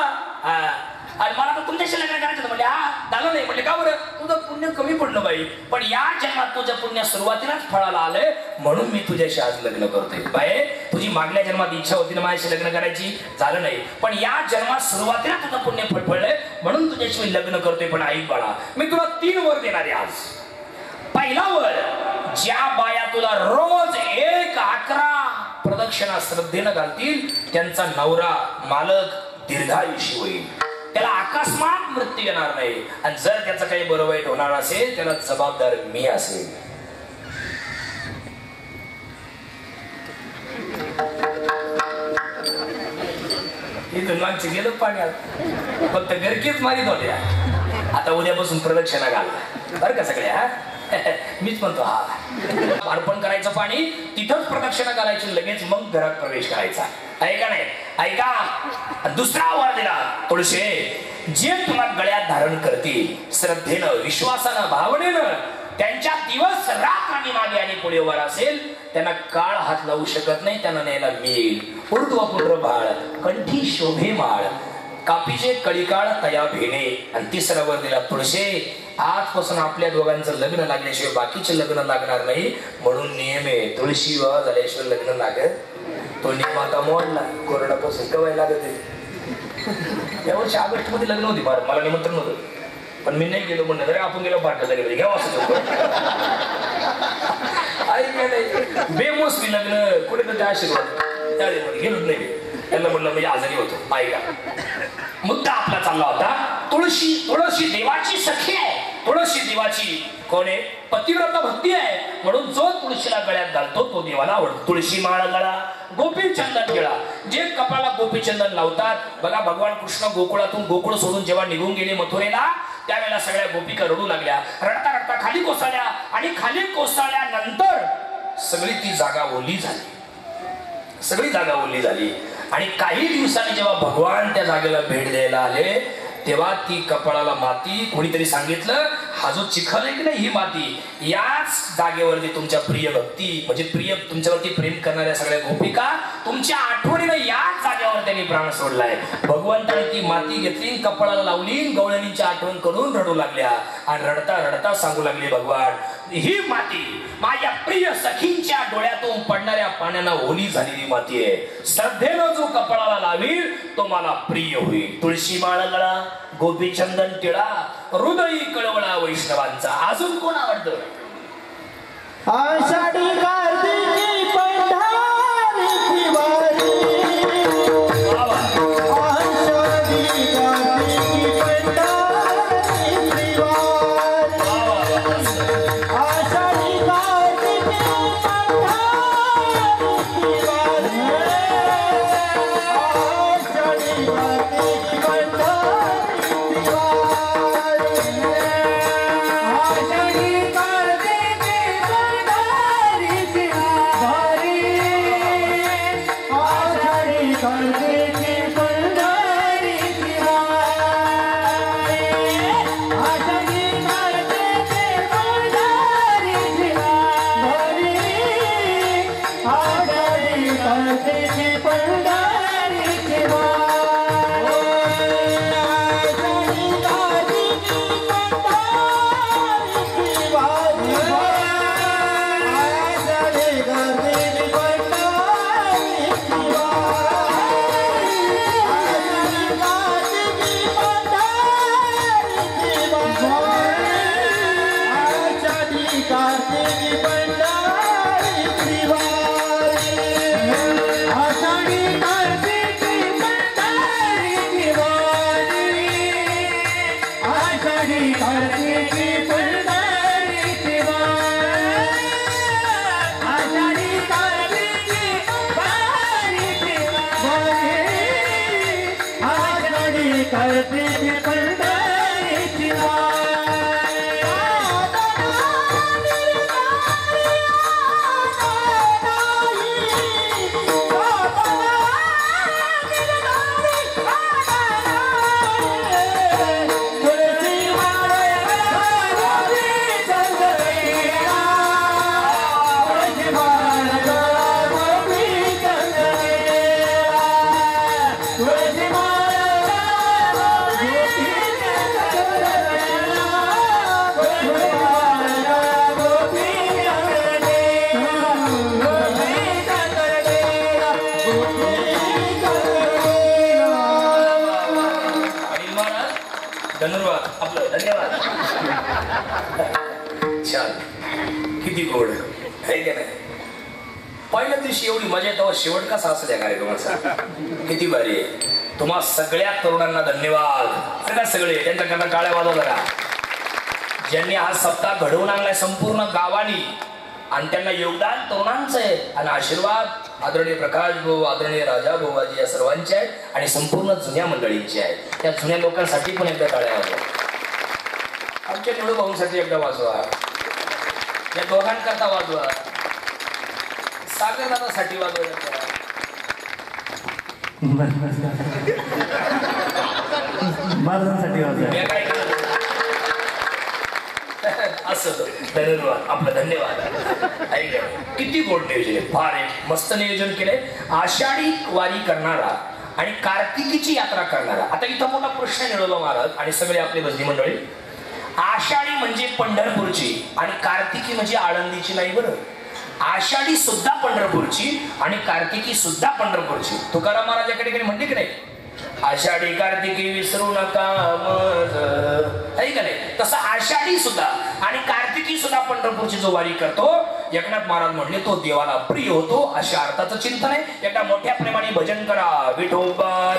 आणि मला तर तुमच्याशी लग्न करायचं. म्हणजे झालं नाही. म्हणजे का बरं? तुझं पुण्य कमी पडलं बाई, पण या जन्मात तुझं पुण्य सुरुवातीलाच फळाला आलंय म्हणून मी तुझ्याशी आज लग्न करतोय. बाय तुझी मागल्या जन्मात इच्छा होती ना माझ्याशी लग्न करायची, झालं नाही. पण या जन्मात सुरुवातीला तुझं पुण्य फळफळलंय म्हणून तुझ्याशी मी लग्न करतोय. पण ऐक बाळा, मी तुला 3 वर देणार आहे आज. पहिला वर, ज्या बाया तुला रोज 1-11 प्रदक्षिणा श्रद्धेनं घालतील त्यांचा नवरा मालक दीर्घायुषी होईल. त्याला अकस्मात मृत्यू येणार नाही. आणि जर त्याचं काही बरं वाईट होणार असेल त्याला जबाबदार मी असेल. इथून मागचे गेलं पाण्यात फक्त गरकीच मारीत होत्या. आता उद्यापासून प्रदक्षिणा घालला बरं का सगळ्या. मीच म्हणतो हा अर्पण करायचं पाणी तिथंच प्रदक्षिणा घालायची, लगेच मग घरात प्रवेश करायचा. ऐका नाही ऐका. दुसरा वर दिला तुळशी, जे तुला गळ्यात धारण करतील श्रद्धेनं विश्वासानं भावनेनं त्यांच्या दिवस रात आणि मागे आणि पुढे वर असेल त्यांना काळ हात लावू शकत नाही. त्यांना न्यायला मिळेल. ऊर्ध्व पुंड्र बाळ कंठी शोभे माळ कापीचे कळीकाळ तया भेणे. आणि तिसरा वर दिला तुळशी. आजपासून आपल्या दोघांचं लग्न लागल्याशिवाय बाकीचे लग्न लागणार नाही म्हणून नियम आहे. तुळशी विवाह झाल्याशिवाय लग्न लागत. तो नियम आता मोडला. कोरोनापासून कवाय लागत आहे. यावर्षी ऑगस्ट मध्ये लग्न होती फार. मला निमंत्रण होतं पण मी नाही गेलो म्हणलं. तरी आपण गेलो पाठवलं गेलो घ्यावं असं बेमोसमी लग्न कुठे तर त्या आशीर्वाद त्यावेळी गेलोच नाही. त्यांना म्हणलं म्हणजे आजारी होतो. ऐका मुद्दा आपला चालला होता. तुळशी तुळशी देवाची सखी आहे. तुळशी देवाची कोण आहे? पतिव्रता भक्ती आहे. म्हणून जो तुळशीला गळ्यात घालतो तो देवाला आवडतो. तुळशी माळ गळा गोपी चंदन गिळा. जे कपाळाला गोपी चंदन लावतात बघा. भगवान कृष्ण गोकुळातून गोकुळ सोडून जेव्हा निघून गेले मथुरेला त्यावेळेला सगळ्या गोपिका रडू लागल्या. रडता रडता खाली कोसळल्या आणि खाली कोसळल्यानंतर सगळी ती जागा ओली झाली. सगळी जागा ओली झाली. आणि काही दिवसांनी जेव्हा भगवान त्या जागेला भेट द्यायला आले तेव्हा ती कपाळाला माती. कोणीतरी सांगितलं हा जो चिखल आहे की नाही ही माती याच जागेवरती तुमच्या प्रिय भक्ती म्हणजे प्रिय तुमच्यावरती प्रेम करणाऱ्या सगळ्या गोपिका तुमच्या आठवणीनं याच जागेवर त्यांनी प्राण सोडलाय. भगवंताने ती माती घेतली कपाळाला लावली. गवळणींची आठवण करून रडू लागल्या आणि रडता रडता सांगू लागले भगवान ही माती माझ्या प्रिय सखींच्या डोळ्यातून पडणाऱ्या पाण्यानं ओली झालेली माती आहे. श्रद्धेनं जो कपाळाला लावील तो मला प्रिय होईल. तुळशी माळ गळा गोपीचंदन टिळा हृदयी कळवळा वैष्णवांचा. अजून कोण आवडतं? आषाढी कार्तिकी पंढरीची वारी. आषाढी कार्तिकी पंढरीची वारी. आषाढी कार्तिकी पंढरीची वारी. आषाढी कार्तिकी पंढरीची धन्यवाद आपलं धन्यवाद. छान किती गोड आहे की नाही. पहिल्या दिवशी एवढी मजा येतो शेवट कसा असं त्या कार्यक्रमाचा किती भारी आहे. तुम्हा सगळ्या तरुणांना धन्यवाद. का सगळे त्यांच्याकडनं काळ्या वाजव जरा ज्यांनी हा सप्ताह घडवून आणलाय संपूर्ण गावानी आणि त्यांना योगदान तरुणांचं आहे आणि आशीर्वाद आदरणीय प्रकाश भाऊ आदरणीय राजा भाऊजी या सर्वांचे आहेत आणि संपूर्ण जुन्या मंडळींचे आहेत. त्या जुन्या लोकांसाठी पण एकदा टाळ्या वाजवा. आमच्या निवडू भाऊंसाठी एकदा वाजवा. या दोघांकरता वाजवा. सागर दादासाठी वाजवा. महाराजांसाठी वाजवा. काय असं धन्यवाद आपलं धन्यवाद. ऐकलं किती गोड नियोजन आहे. फार आहे मस्त नियोजन केलंय. आषाढी वारी करणारा आणि कार्तिकीची यात्रा करणारा. आता इथं मोठा प्रश्न निळवला महाराज आणि सगळे आपले भजनी मंडळी. आषाढी म्हणजे पंढरपूरची आणि कार्तिकी म्हणजे आळंदीची नाही बरं. आषाढी सुद्धा पंढरपूरची आणि कार्तिकी सुद्धा पंढरपूरची. तुकाराम महाराजाकडे काही म्हणते की नाही आषाढी कार्तिकी विसरू नका मज आहे का नाही. तसं आषाढी सुद्धा आणि कार्तिकी सुद्धा पंढरपूरची जो वारी करतो एकनाथ महाराज म्हणले तो देवाला प्रिय होतो अशा अर्थाचं चिंतन आहे. एकदा मोठ्या प्रेमाने भजन करा. विठोबा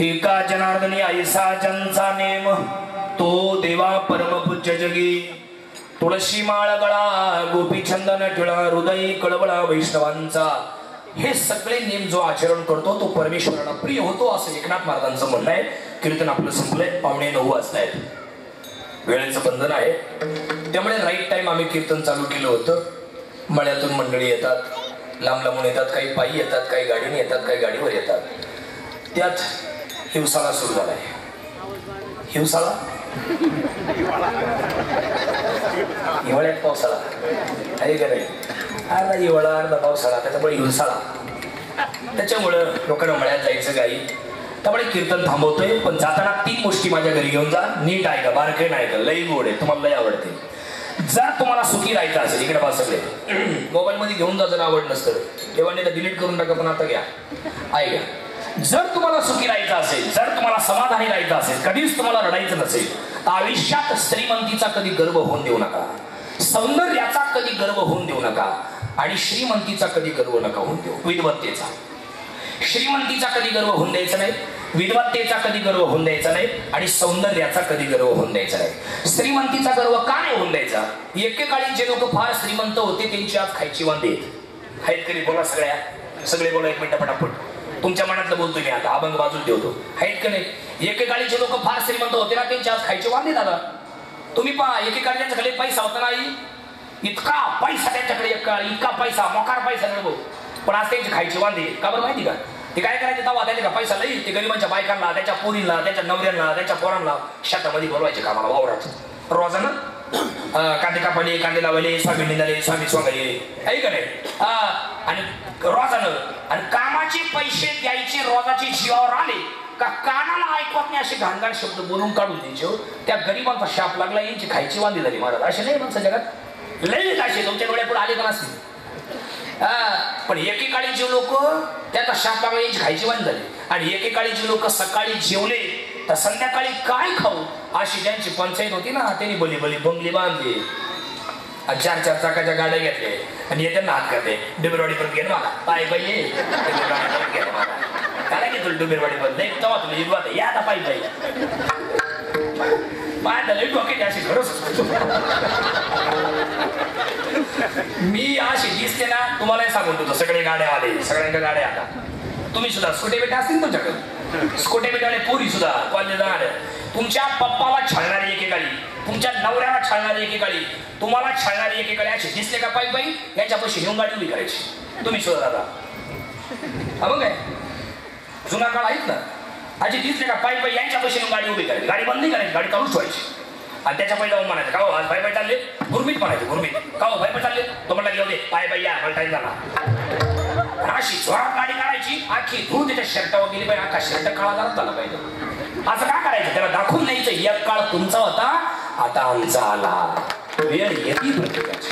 एका जनार्दनी ऐसा ज्यांचा नेम तो देवा परमपूज्य जगी. तुळशी माळ गळा गोपी चंदन टिळा हृदय कळवळा वैष्णवांचा. हे सगळे नेम जो आचरण करतो तो परमेश्वराला प्रिय होतो असं एकनाथ महाराजांचं म्हणणं आहे. कीर्तन आपलं संपलंय. 9:15 वाजतायत. वेळेचं बंधन आहे त्यामुळे राईट टाइम आम्ही कीर्तन चालू केलं होतं. मळ्यातून मंडळी येतात, लांब लांबून येतात, काही पायी येतात, काही गाडीने येतात, काही गाडीवर येतात. त्यात हिवसाळा सुरू झालाय. हिवसाळा हिवाळ्यात पावसाळा आहे का नाही. अर्धा हिवाळा अर्धा पावसाळा त्याच्यामुळे हिवसाळा. त्याच्यामुळं लोकांना मळ्यात जायचं गाई. त्यामुळे कीर्तन थांबवतोय. पण जाताना 3 गोष्टी माझ्या घरी घेऊन जा. नीट ऐका, बारके नाही ऐका, लई गोड आहे, तुम्हाला लई आवडते. जर तुम्हाला सुखी राहायचं असेल इकडे बा सगळे मोबाईल मध्ये घेऊन जा. जर आवड नसतं तेव्हा डिलीट करून टाका, पण आता घ्या ऐका. जर तुम्हाला सुखी राहायचं असेल, जर तुम्हाला समाधानी राहायचं असेल, कधीच तुम्हाला रडायचं नसेल, आयुष्यात श्रीमंतीचा कधी गर्व होऊन देऊ नका, सौंदर्याचा कधी गर्व होऊन देऊ नका आणि श्रीमंतीचा कधी गर्व नका होऊन देऊ. विद्वत्तेचा श्रीमंतीचा कधी गर्व होऊन द्यायचा नाही, विद्वत्तेचा कधी गर्व होऊन द्यायचा नाही आणि सौंदर्याचा कधी गर्व होऊन द्यायचा नाही. श्रीमंतीचा गर्व का नाही होऊन द्यायचा. एकेकाळी जे लोक फार श्रीमंत होते त्यांची आज खायची वांदे आहेत. कधी बोला सगळ्या सगळे बोला एक मिनिट पटापट. तुमच्या मनातलं बोलतो मी आता, अभंग बाजूला ठेवतो. आहेत का नाही. एकेकाळी जे लोक फार श्रीमंत होते ना त्यांची आज खायची वांदे दादा. तुम्ही पहा एकेकाळी त्यांच्याकडे पैसा होता नाही, इतका पैसा त्यांच्याकडे, इतका पैसा मोकार पैसा मिळतो, पण आज त्यांची खायची वांदे. का बरं माहिती का. ते काय करायचे तेव्हा त्याच्या का पैसा लई ते गरिबांच्या बायकांना त्याच्या पोरींना त्याच्या नवऱ्यांना त्याच्या पोरांना शेतामध्ये बोलवायचे कामाला वावरात रोजानं कांदे कापले कांदे लावले स्वामी निघाले स्वामी स्वागले आहे का नाही आणि रोजानं आणि कामाचे पैसे द्यायचे रोजाचे जीवावर आले का कानाला ऐकवत नाही असे घाणघाण शब्द बोलून काढून द्यायचे त्या गरिबांचा शाप लागला यांची खायची वांदी झाली महाराज असे नाही माणसं जगात लई असे तुमच्या डोळ्यापुढे आले का नसतील पण एकेकाळी जे लोक त्याचा शाप लागला यांची खायची वांदी झाली आणि एकेकाळी जे लोक सकाळी जेवले तर संध्याकाळी काय खाऊ अशी ज्यांची पंचायत होती ना त्यांनी बली बली बंगली बांधली 4 चाकाच्या गाड्या घेतल्या आणि येत्यांना हात करते डुबेरवाडी पण घे मला पाय पाय ये काय की तुला डुबेरवाडी पण नाही तेव्हा तुला युद्धात या आता पायी पायी माझ्या लई डोके अशी खरंच मी अशी दिसते ना तुम्हालाही सांगून होतो सगळे गाड्या आले सगळ्यांच्या गाड्या आता तुम्ही सुद्धा स्कूटे बेटा असतील तुमच्याकडे स्कूटे बेटाने पोरी सुद्धा कॉलेज जाणार तुमच्या पप्पाला छळणारी एकेकाळी तुमच्या नवऱ्याला छळणारी एकेकाळी तुम्हाला छळणारी एकेकाळी अशी दिसले का पायी पायी याच्यापाशी घेऊन गाडी उभी करायची तुम्ही सुद्धा दादा हा मग काय जुना काळ आहेत ना अशी दिसले का पायी पायी यांच्यापाशी गाडी उभी करायची गाडी बंद नाही करायची गाडी चालूच ठेवायची आणि त्याच्या पहिला म्हणायचं का हो आज पाय पाय चालले गुरमीत म्हणायचे गुरमीत का हो पाय पाय चालले तो म्हटलं घेऊ दे पाय पाय या मला टाईम झाला अशी जोरात गाडी काढायची आखी धूळ त्याच्या शर्टावर गेली पाहिजे अख्खा शर्ट काळा करत झाला पाहिजे असं का करायचं त्याला दाखवून न्यायचं एक काळ तुमचा होता आता आमचा आला वेळ येते प्रत्येकाची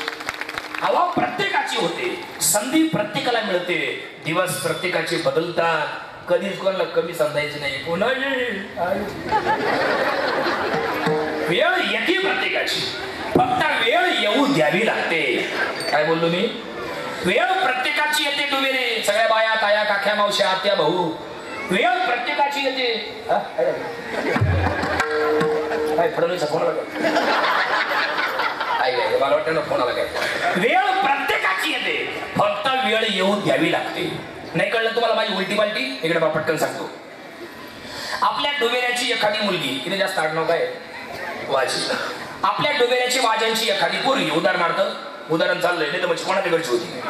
हवा प्रत्येकाची होते संधी प्रत्येकाला मिळते दिवस प्रत्येकाचे बदलतात कधीच कोणाला कमी समजायचं नाही पुन्हा वेळ येते प्रत्येकाची फक्त वेळ येऊ द्यावी लागते काय बोललो मी वेळ प्रत्येकाची येते डुबेरे सगळ्या बाया ताया काख्या मावश्या आत्या भाऊ वेळ प्रत्येकाची येते काय फडणवीस फोन आला मला वाटतं ना फोन आला काय वेळ प्रत्येकाची येते फक्त वेळ येऊ द्यावी लागते नाही कळलं तुम्हाला माझी उलटी पालटी इकडे पटकन सांगतो आपल्या डोबेऱ्याची एखादी मुलगी तिने जास्त आडनाव काय वाजी आपल्या डोबेऱ्याची वाजांची एखादी पोरगी उदाहरण चाललंय नाही तर म्हणजे कोणाच्या घरची होती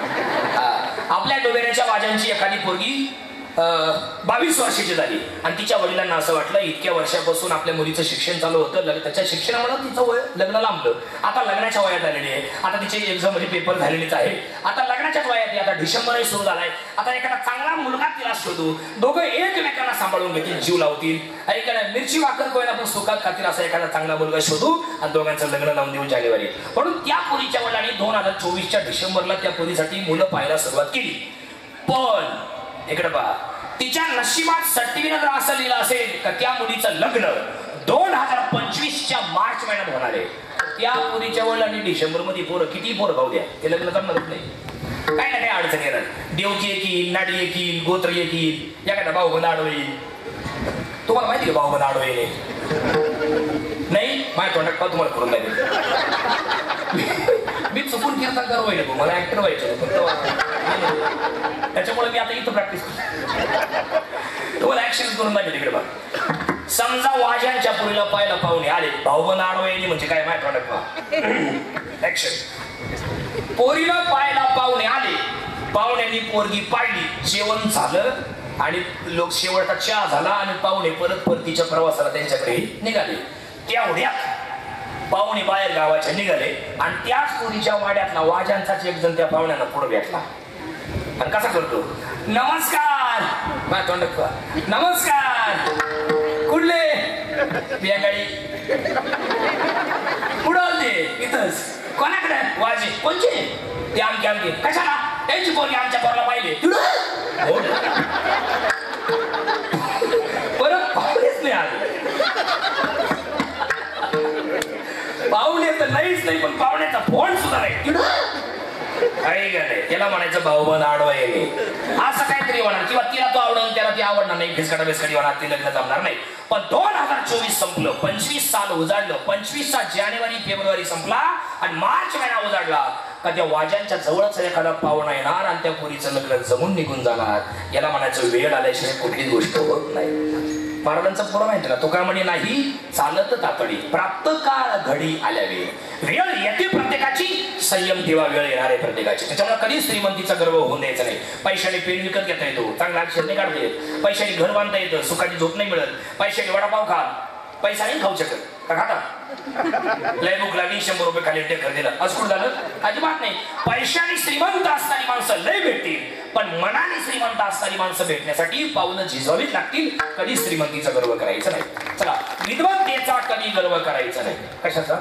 आपल्या डोबेऱ्याच्या वाजांची एखादी पोरगी 22 वर्षाची झाली आणि तिच्या वडिलांना असं वाटलं इतक्या वर्षापासून आपल्या मुलीचं शिक्षण चालू होतं त्याच्या शिक्षणामुळे तिचं वय लग्न लांबलं आता लग्नाच्या वयात आलेली आहे आता तिचे एक्झाम मध्ये पेपर झालेलेच आहे आता लग्नाच्याच वयात आहे आता डिसेंबरही सुरू झालाय आता एखादा चांगला मुलगा तिला शोधू दोघं एकमेकांना सांभाळून घेतील जीव लावतील एखाद्या मिरची वाकर कोयना पण सुखात खातील असा एखादा चांगला मुलगा शोधू आणि दोघांचं लग्न लावून देऊ जानेवारी म्हणून त्या पोरीच्या वडिलांनी 2024च्या डिसेंबरला त्या पोरीसाठी मुलं पाहायला सुरुवात केली पण इकडे पहा तिच्या नशिबात सट्टीनं जर असं लिहिलं असेल का त्या मुलीचं लग्न 2025च्या मार्च महिन्यात होणार आहे त्या पोरीच्या वडिलांनी डिसेंबर मध्ये पोरं किती पोरं भाऊ द्या ते लग्न जमणारच नाही काय ना काही अडचण येणार देवकी येईल नाडी येईल गोत्र येईल एखादा भाऊबंद आडो येईल तुम्हाला माहिती का भाऊबंद आडो येईल नाही माझ्या तोंडात का तुम्हाला करून नाही मी चुकून कीर्तनकार व्हायला तू मला ऍक्टर व्हायचं त्याच्यामुळे मी आता इथं प्रॅक्टिस करतो तुम्हाला ऍक्शन करून नाही तिकडे बघ समजा वाजांच्या पुरीला पाहायला पाहुणे आले भाऊबंद आडवायनी म्हणजे काय माझ्या तोंडात ऍक्शन पोरीला पाहायला पाहुणे आले पाहुण्यांनी पोरगी पाडली जेवण झालं आणि लोक शेवटचा चहा झाला आणि पाहुणे परत परतीच्या प्रवासाला त्यांच्याकडे निघाले तेवढ्यात पाहुणे बाहेर गावाच्या निघाले आणि त्याच पोरीच्या वाड्यातला वाजांचाच एक जण त्या पाहुण्यांना पुढे भेटला आणि कसा करतो नमस्कार माझ्या तोंडात नमस्कार कुठले बियागाडी पुढं आलते इथंच कोणाकडे वाजे कोणचे ते आमके कशाला त्यांची पोरगी आमच्या पोराला पाहिले परत पाहुणेच नाही आले पाहुणे तर नाहीच नाही पण पाहुण्याचा फोन सुद्धा नाही काही नाही त्याला म्हणायचं भाऊबंद आडवा येणे असं काहीतरी होणार किंवा तिला तो आवडून त्याला ती आवडणार नाही फिसकाटा बिस्कटी होणार ती लग्न जमणार नाही पण 2024 संपलं 25 साल उजाडलं 25 जानेवारी फेब्रुवारी संपला आणि मार्च महिना उजाडला का त्या वाजांच्या जवळच एखादा पाहुणा येणार आणि त्या पोरीचं लग्न जमून निघून जाणार याला म्हणायचं वेळ आल्याशिवाय कुठलीच गोष्ट होत नाही महाराजांचा पुरा माहिती ना तुका म्हणे नाही चालत तातडी प्राप्त काळ घडी आल्यावे वेळ येते प्रत्येकाची संयम ठेवा, वेळ येणार आहे प्रत्येकाची. त्याच्यामुळे कधीच श्रीमंतीचा गर्व होऊन द्यायचा नाही. पैशाने पेन विकत घेता येतो, चांगला अक्षर नाही काढता येत. पैशाने घर बांधता येतं, सुखाची झोप नाही मिळत. पैशाने वडापाव खा, पैसा नाही खाऊ शकत का खाता? लय भूक लागली, 100 रुपये खाली टेकर दिला, असं कुठं झालं? अजिबात नाही. पैशाने श्रीमंत असणारी माणसं लय भेटतील, पण मनाने श्रीमंत असणारी माणसं भेटण्यासाठी पावलं झिजवावीच लागतील. कधी श्रीमंतीचा गर्व करायचा नाही. चला, विद्वत्तेचा कधी गर्व करायचा नाही. कशाचा?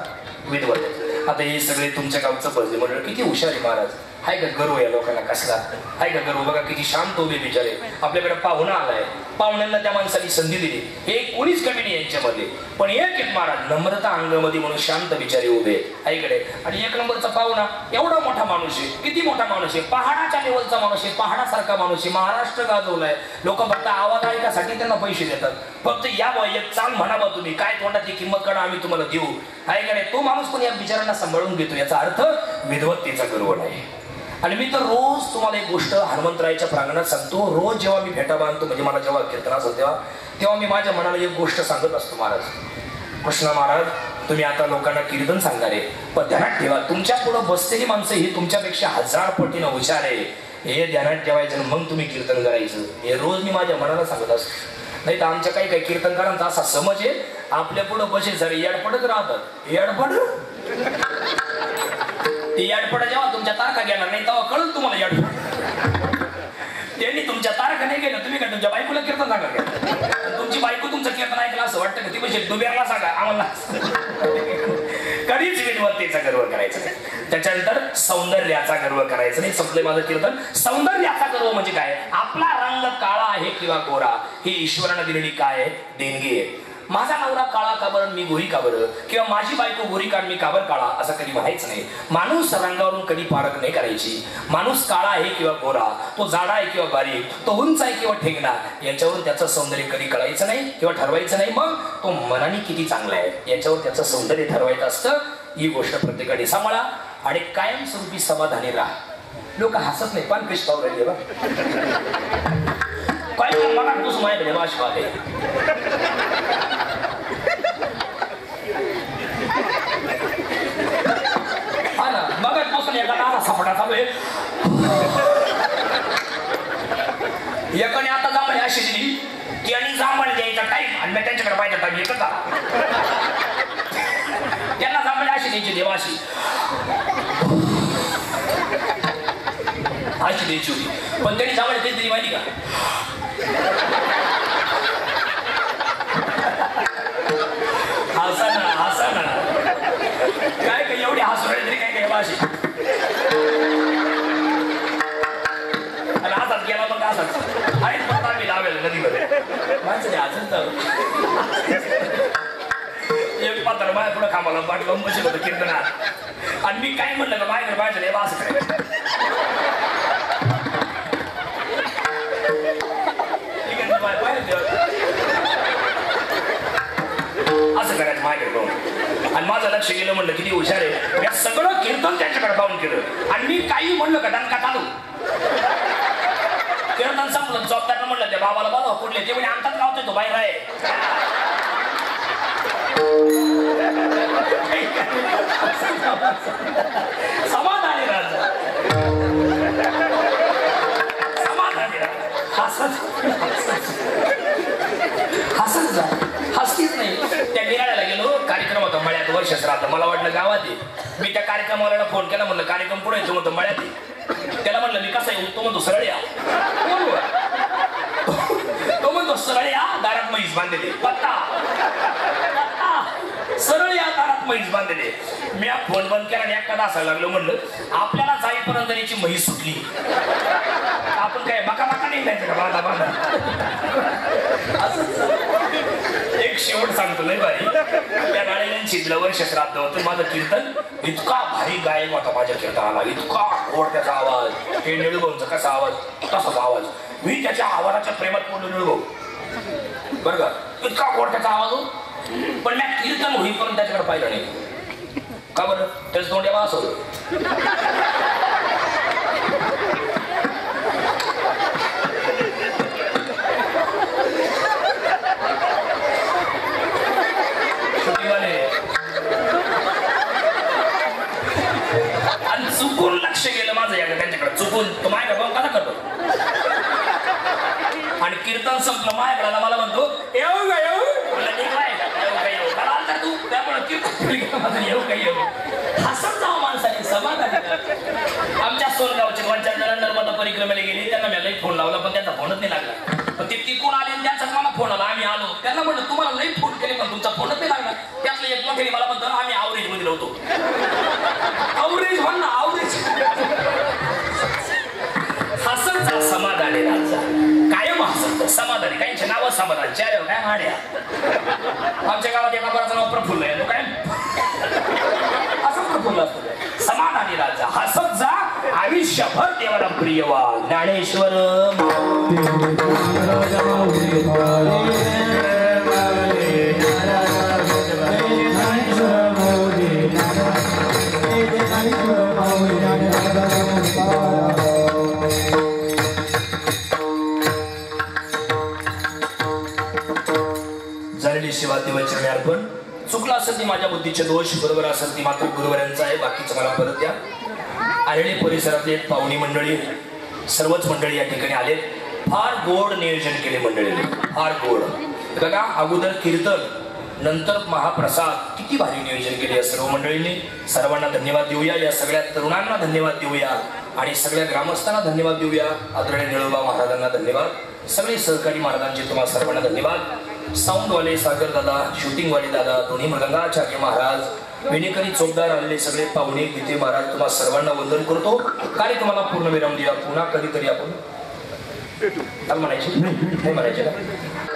विद्वत्तेचा. आता हे सगळे तुमच्या गावचं भजले म्हणलं किती हुशार आहे महाराज. हाय का गर्व या लोकांना कसला? हाय का गर्व? बघा किती शांत उभे बिचारे. आपल्याकडे पाहुणा आलाय, पाहुण्यांना त्या माणसाने संधी दिली. हे कोणीच कमी नाही यांच्यामध्ये, पण एक महाराज नम्रता अंगामध्ये म्हणून शांत बिचारे उभे ऐकडे. आणि 1 नंबरचा पाहुणा एवढा मोठा माणूस आहे, किती मोठा माणूस आहे, पहाडाच्या लेवलचा माणूस आहे, पहाडासारखा माणूस आहे. महाराष्ट्र गाजवलाय. लोक फक्त आवाज ऐकासाठी त्यांना पैसे देतात. फक्त या एक चाल म्हणावा तुम्ही, काय तोंडाची किंमत काढा, आम्ही तुम्हाला देऊ. ऐकडे तो माणूस पण या बिचारांना सांभाळून घेतो. याचा अर्थ विद्वत्तेचा गर्व नाही. आणि मी तर रोज तुम्हाला एक गोष्ट हनुमंतरायाच्या प्रांगणात सांगतो. रोज जेव्हा मी भेटा बांधतो, म्हणजे मला जेव्हा कीर्तन असतो तेव्हा मी माझ्या मनाला एक गोष्ट सांगत असतो. महाराज कृष्ण महाराज, तुम्ही आता लोकांना कीर्तन सांगणार आहे, पण ध्यानात ठेवा तुमच्या पुढे बसलेली माणसं ही तुमच्यापेक्षा 1000 पटीनं हुशार आहे. हे ध्यानात ठेवायचं, मग तुम्ही कीर्तन करायचं. हे रोज मी माझ्या मनाला सांगत असतो. नाही तर आमच्या काही कीर्तनकारांचा असा समज आहे, आपल्या पुढे बसे सर येडपडच राहतात. येडपड ती याडपडा जेव्हा तुमच्या तारखा घेणार नाही तेव्हा कळलं तुम्हाला याडपड. त्यांनी तुमच्या तारखा नाही गेलं, तुम्ही काय तुमच्या बायकोला कीर्तन सांगा का? तुमची बायको तुमचं कीर्तन ऐकलं असं वाटतं का? ती म्हणजे दुबेरला सांगा आम्हाला. कधीच विद्वत्तेचा गर्व करायचा नाही. त्याच्यानंतर सौंदर्याचा गर्व करायचा नाही. संपले माझं कीर्तन. सौंदर्याचा गर्व म्हणजे काय? आपला रंग काळा आहे किंवा गोरा, ही ईश्वरानं दिलेली काय आहे? देणगी आहे. माझा नवरा काळा का बरं, मी गोरी का बरं, किंवा माझी बायको गोरी का मी का बरं काळा, असं कधी म्हणायचं नाही. माणूस रंगावरून कधी पारख नाही करायची. माणूस काळा आहे किंवा गोरा, तो जाडा आहे किंवा बारीक, तो उंच आहे किंवा ठेंगणा, याच्यावर त्याचं सौंदर्य कधी कळायचं नाही किंवा ठरवायचं नाही. मग तो मनाने किती चांगला आहे याच्यावर त्याचं सौंदर्य ठरवायचं असतं. ही गोष्ट प्रत्येकाने सांभाळा आणि कायमस्वरूपी समाधानी राहा. लोक हसत नाही, पण कृष्ण राहिले बा काय मला तूच माझ्याकडे भाषा आहे. हा ना, मगच पासून एका नाना सापडा चालू आहे. एकाने आता जांभळी अशी दिली की आणि जांभळ द्यायचा टाईम, आणि मी त्यांच्याकडे पाहिजे टाईम येतं का? त्यांना जांभळी अशी द्यायची, देवाशी अशी द्यायची होती. पण त्यांनी जांभळी कधी दिली माहिती का? हसा ना काय काय एवढी हसू राहिली तरी काय काय भाषी. आणि हातात गेला मग असाच आहेच फक्त आम्ही लावेल नदीमध्ये माणसं असंच एक पात्र माझ्या पुढे खांबाला पाठ लावून बसेल होतं कीर्तनात. आणि मी काय म्हणलं का माझ्याकडे पाहिजे असं करायचं. असं करायचं माझ्याकडे पाहून. आणि माझं लक्ष गेलं, म्हणलं किती हुशार आहे, या सगळं कीर्तन त्यांच्याकडे पाहून केलं. आणि मी काही म्हणलं का दणका चालू. कीर्तन संपलं, जबाबदार म्हणलं त्या बाबाला बोलाव कुठले ते म्हणजे आमचाच गावतोय तो बाहेर आहे. समाधानी राजा, समाधानी राजा. हसत जा, हसतीच नाही. त्या निराळ्याला गेलो, कार्यक्रम होता मळ्यात, वर्ष श्राद्ध. मला वाटलं गावात आहे. मी त्या कार्यक्रमाला फोन केला, म्हणलं कार्यक्रम पुढे येतो म्हणतो मळ्यात आहे. त्याला म्हणलं मी कसा येऊ? तो म्हणतो सरळ या. तो म्हणतो सरळ या, दारात म्हैस बांधलेली पत्ता, सरळ या दारात म्हैस बांधलेले. मी फोन बंद केला आणि एखादा असायला लागलो. म्हणलं आपल्याला जाईपर्यंत त्याची म्हैस सुटली, आपण काय मका मका नाही जायचं का? बांधा बांधा. एक शेवट सांगतो लय भारी. त्या नाळ्यांची वर्ष श्राद्ध होतं. माझं कीर्तन इतका भारी गायक होता माझ्या कीर्तनाला, इतका गोड त्याचा आवाज. हे निळूभाऊंचा कसा आवाज, तसाच आवाज. मी त्याच्या आवाजाच्या प्रेमात पडलो निळूभाऊ बरं का. इतका गोड त्याचा आवाज हो, पण मी कीर्तन होईपर्यंत त्याच्याकडे पाहिलं नाही. का बरं? त्याच तोंड्या वास होतं. चुकून लक्ष गेलं माझं या त्यांच्याकडे चुकून तो माझ्या बघून कसा करतो आणि कीर्तन संपलं माझ्याकडे मला म्हणतो येऊ का येऊ म्हणलं ठीक आहे येऊ का येऊ मला आलता तू त्यामुळे कीर्तन येऊ का येऊ हसत जाऊ माणसाने समाधान आमच्या सोनगावचे 2-4 जण नर्मदा परिक्रमेला गेली त्यांना मी लई फोन लावला पण त्यांचा फोनच नाही लागला पण ते तिकून आले आणि त्यांचाच मला फोन आला आम्ही आलो त्यांना म्हणलं तुम्हाला लई फोन केले पण तुमचा फोनच नाही लागला त्यातलं एक लोकांनी मला म्हणतो आम्ही आवरेज मध्ये होतो आवरेज म्हण ना आवरेज हसतचा समाधानी राजा कायम हसत समाधानी काहींचे नाव समाधान चार काय माड्या आमच्या गावात एका बराचं नाव प्रफुल्ल आहे तो काय असं प्रफुल्ल असतो समाधानी राजा हसत जा आयुष्यभर देवाला प्रिय व्हा ज्ञानेश्वर झालेली सेवा देवाची मी अर्पण चुकला असेल ती माझ्या बुद्धीचे दोष बरोबर असेल ती मात्र गुरुवारांचा आहे बाकीचं मला परत द्या आलेले परिसरातले पाहुणी मंडळी सर्वच मंडळी या ठिकाणी आले फार गोड नियोजन केले मंडळीने फार गोड बघा अगोदर कीर्तन नंतर महाप्रसाद किती भारी नियोजन केले या सर्व मंडळींनी सर्वांना धन्यवाद देऊया या सगळ्या तरुणांना धन्यवाद देऊया आणि सगळ्या ग्रामस्थांना धन्यवाद देऊया आदरणीय निळोबा महाराजांना धन्यवाद सगळे सहकारी महाराजांचे तुम्हाला सर्वांना धन्यवाद साऊंडवाले सागर दादा शूटिंगवाले दादा दोन्ही मृदंगाचार्य महाराज विनेकरी चौकदार आलेले सगळे पाहुणे गीते महाराज तुम्हाला सर्वांना वंदन करतो कार्यक्रमाला पूर्ण विराम दिला पुन्हा कधीतरी आपण म्हणायचे नाही म्हणायचे का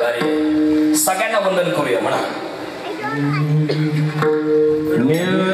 अरे सगळ्यांना वंदन करूया म्हणा जय